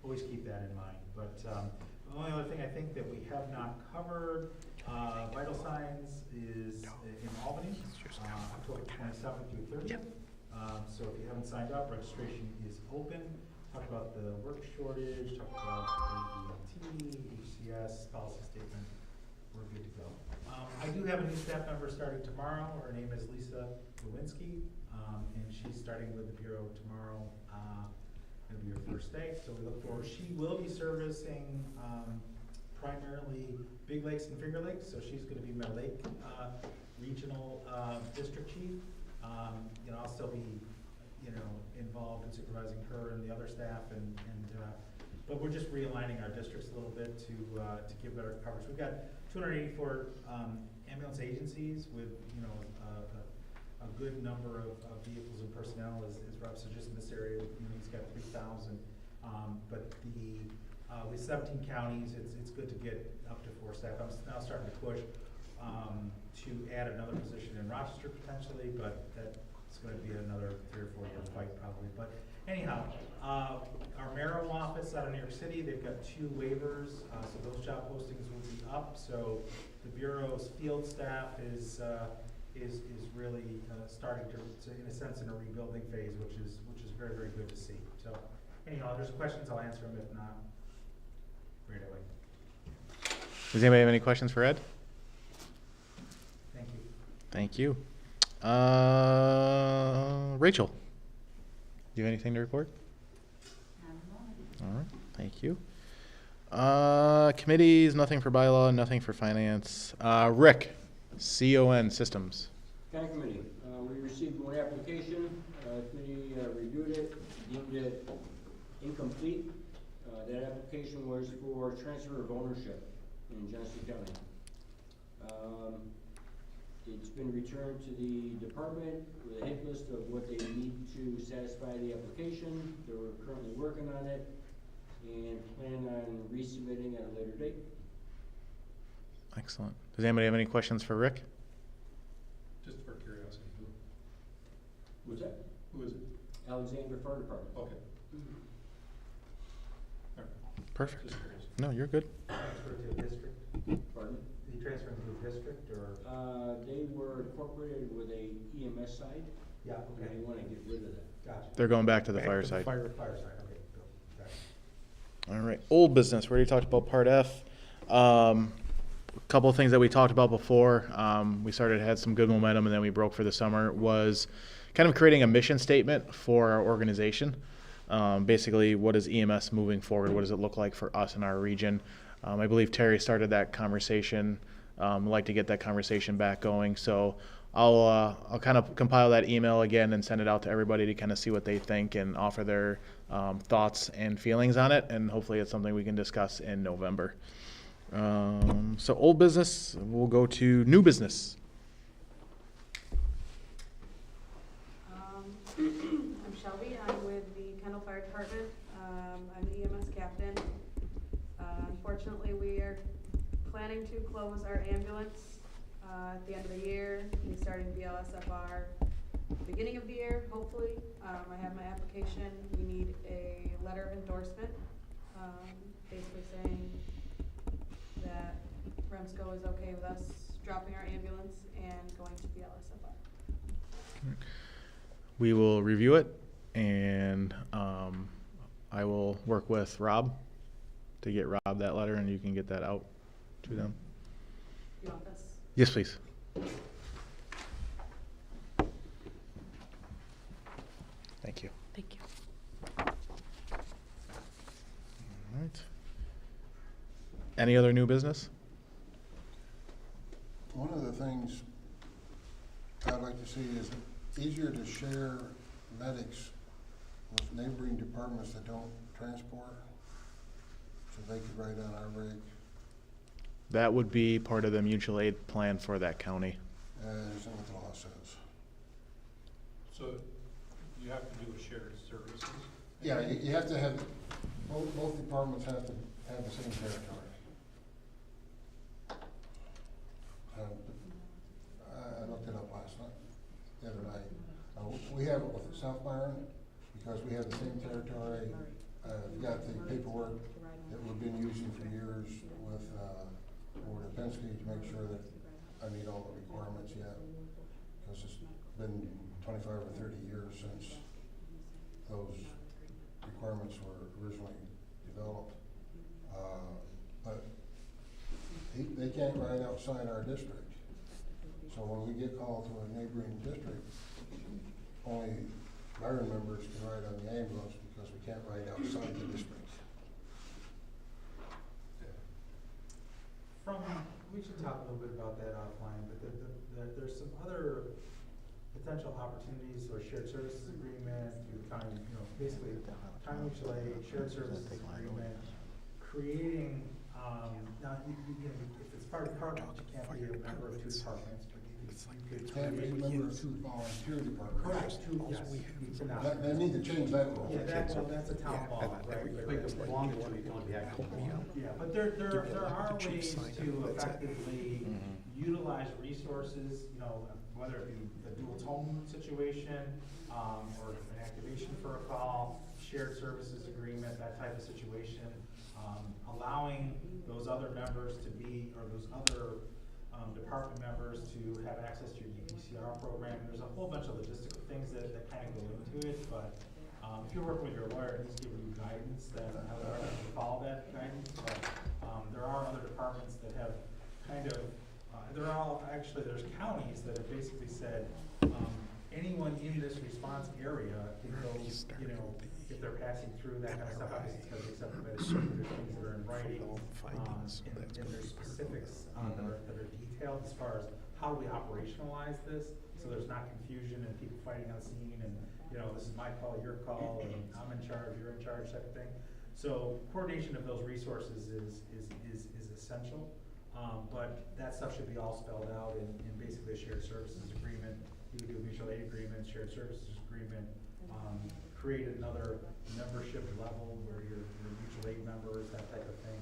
H: always keep that in mind. But the only other thing I think that we have not covered, vital signs is in Albany, October 27th through 30th. So if you haven't signed up, registration is open. Talk about the work shortage, talk about AET, HCS, policy statement. We're good to go. I do have a new staff member starting tomorrow. Her name is Lisa Lewinsky, and she's starting with the Bureau tomorrow. It'll be her first day, so we look forward. She will be servicing primarily Big Lakes and Finger Lakes, so she's going to be my Lake Regional District Chief. I'll still be involved in supervising her and the other staff, but we're just realigning our districts a little bit to give better coverage. We've got 284 ambulance agencies with a good number of vehicles and personnel, as Rob said, just in this area. He's got 3,000, but with 17 counties, it's good to get up to 4 staff. I'm now starting to push to add another position in Rochester potentially, but that's gonna be another 3 or 4 year fight probably. But anyhow, our Merrill office out of New York City, they've got 2 waivers, so those job postings will be up. So the Bureau's field staff is really starting to, in a sense, in a rebuilding phase, which is very, very good to see. So anyhow, if there's questions, I'll answer them. If not, right away.
A: Does anybody have any questions for Ed?
H: Thank you.
A: Thank you. Rachel, do you have anything to report? All right, thank you. Committees, nothing for bylaw, nothing for finance. Rick, CON Systems.
O: County Committee, we received one application, committee reviewed it, deemed it incomplete. That application was for transfer of ownership in Genesee County. It's been returned to the department with a hit list of what they need to satisfy the application. They're currently working on it and plan on resubmitting at a later date.
A: Excellent. Does anybody have any questions for Rick?
D: Just for curiosity,
O: What's that?
D: who is it?
O: Alexander Fire Department.
D: Okay.
A: Perfect.
D: Just curious.
A: No, you're good.
H: Transfer to a district?
O: Pardon?
H: Are you transferring to a district or?
O: They were incorporated with a EMS side.
H: Yeah,
O: And
H: okay.
O: they want to get rid of that.
H: Gotcha.
A: They're going back to the
H: Back
A: fire
H: to
A: side.
H: Fire side, okay, cool. Gotcha.
A: All right, old business. We already talked about Part F. A couple of things that we talked about before. We had some good momentum, and then we broke for the summer. Was kind of creating a mission statement for our organization. Basically, what is EMS moving forward? What does it look like for us in our region? I believe Terry started that conversation. I'd like to get that conversation back going. So I'll kind of compile that email again and send it out to everybody to kind of see what they think and offer their thoughts and feelings on it. And hopefully it's something we can discuss in November. So old business, we'll go to new business.
P: I'm Shelby. I'm with the Kendall Fire Department. I'm the EMS captain. Unfortunately, we are planning to close our ambulance at the end of the year. We'll be starting BLSFR beginning of the year, hopefully. I have my application. We need a letter of endorsement, basically saying that REMSCO is okay with us dropping our ambulance and going to BLSFR.
A: We will review it, and I will work with Rob to get Rob that letter, and you can get that out to them.
P: You want this?
A: Yes, please. Thank you.
P: Thank you.
A: All right. Any other new business?
E: One of the things I'd like to see is easier to share medics with neighboring departments that don't transport, so they could ride on our rig.
A: That would be part of the mutual aid plan for that county.
E: Isn't what the law says.
D: So you have to do a shared services?
E: Yeah, you have to have, both departments have to have the same territory. I looked it up the other night. We have it with South Byron because we have the same territory. We've got the paperwork that we've been using for years with over to Penske to make sure that I meet all the requirements yet. Because it's been 25 or 30 years since those requirements were originally developed. But they can't ride outside our district. So when we get called to a neighboring district, only Byron members can ride on the ambulance because we can't ride outside the district.
H: We should talk a little bit about that offline, but there's some other potential opportunities for shared services agreement, through the county, basically county mutual aid, shared services agreement, creating, now, if it's fire department, you can't be a member of 2 departments, but you could
E: Can't be a
H: create.
E: member of 2 volunteer departments.
H: Correct, 2, yes, you cannot.
E: They need to change that rule.
H: Yeah, that's a town law, right?
K: But as long as you can only be active.
H: Yeah, but there are ways to effectively utilize resources, you know, whether it be the dual tone situation, or an activation for a call, shared services agreement, that type of situation, allowing those other members to be, or those other department members to have access to your ECR program. There's a whole bunch of logistical things that kind of go into it, but if you're working with your lawyer and he's giving you guidance, then I would recommend you follow that guidance. But there are other departments that have kind of, there's counties that have basically said, anyone in this response area can go, you know, if they're passing through that kind of stuff, obviously it's gotta be accepted by the state, there's things that are in writing, and there's specifics that are detailed as far as how do we operationalize this, so there's not confusion and people fighting on scene, and, you know, this is my call, your call, and I'm in charge, you're in charge, type of thing. So coordination of those resources is essential, but that stuff should be all spelled out in basically a shared services agreement. You would do a mutual aid agreement, shared services agreement, create another membership level where you're mutual aid members, that type of thing.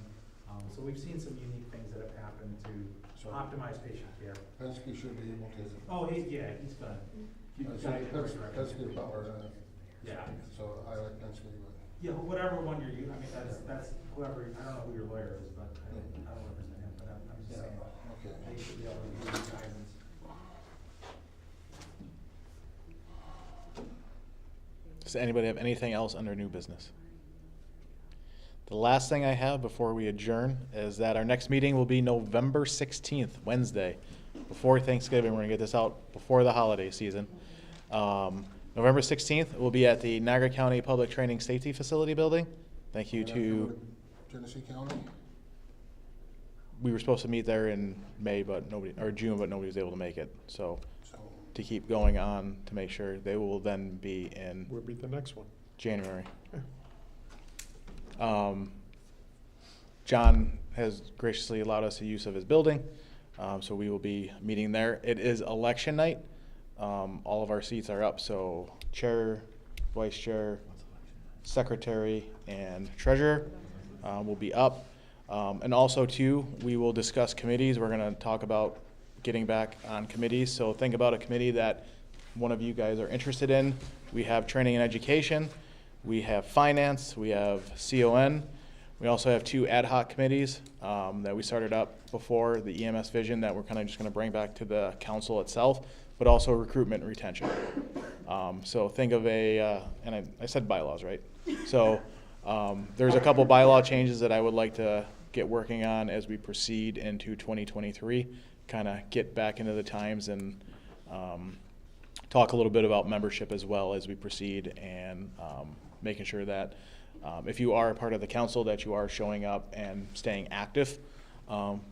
H: So we've seen some unique things that have happened to optimize patient care.
E: Penske should be able to.
H: Oh, he's gonna.
E: Penske Power,
H: Yeah.
E: so I like Penske, but.
H: Yeah, whatever one you're using, I mean, that's whoever, I don't know who your lawyer is, but I don't represent him, but I'm just saying.
E: Okay.
H: They should be able to give you guidance.
A: Does anybody have anything else under new business? The last thing I have before we adjourn is that our next meeting will be November 16th, Wednesday, before Thanksgiving. We're going to get this out before the holiday season. November 16th will be at the Niagara County Public Training Safety Facility building. Thank you to...
E: Genesee County?
A: We were supposed to meet there in May, but June, but nobody was able to make it. So to keep going on to make sure they will then be in...
Q: We'll be the next one.
A: January. John has graciously allowed us the use of his building, so we will be meeting there. It is election night. All of our seats are up, so chair, vice chair, secretary, and treasurer will be up. And also, too, we will discuss committees. We're going to talk about getting back on committees. So think about a committee that one of you guys are interested in. We have training and education. We have finance. We have CON. We also have 2 ad hoc committees that we started up before the EMS vision that we're kind of just going to bring back to the council itself, but also recruitment and retention. So think of and I said bylaws, right? So there's a couple bylaw changes that I would like to get working on as we proceed into 2023, kind of get back into the times and talk a little bit about membership as well as we proceed, and making sure that if you are a part of the council, that you are showing up and staying active,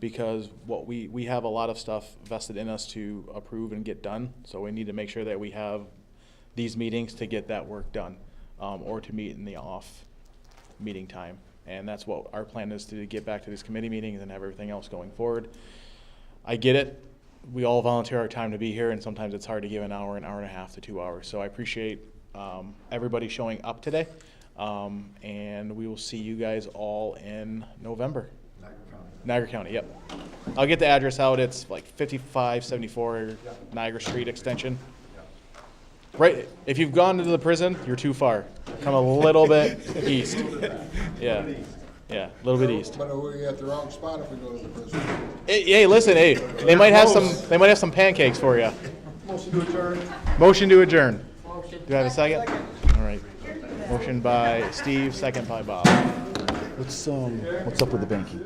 A: because what we have a lot of stuff vested in us to approve and get done, so we need to make sure that we have these meetings to get that work done, or to meet in the off meeting time. And that's what our plan is, to get back to these committee meetings and have everything else going forward. I get it. We all volunteer our time to be here, and sometimes it's hard to give an hour and a half to 2 hours. So I appreciate everybody showing up today. And we will see you guys all in November. Niagara County, yep. I'll get the address out. It's like 5574 Niagara Street extension. Right, if you've gone to the prison, you're too far. Come a little bit east. Yeah, a little bit east.
E: But are we at the wrong spot if we go to the prison?
A: Hey, listen, they might have some pancakes for you.
J: Motion to adjourn.
A: Motion to adjourn. Do I have a second? All right. Motion by Steve, second by Bob.
R: What's up with the banking?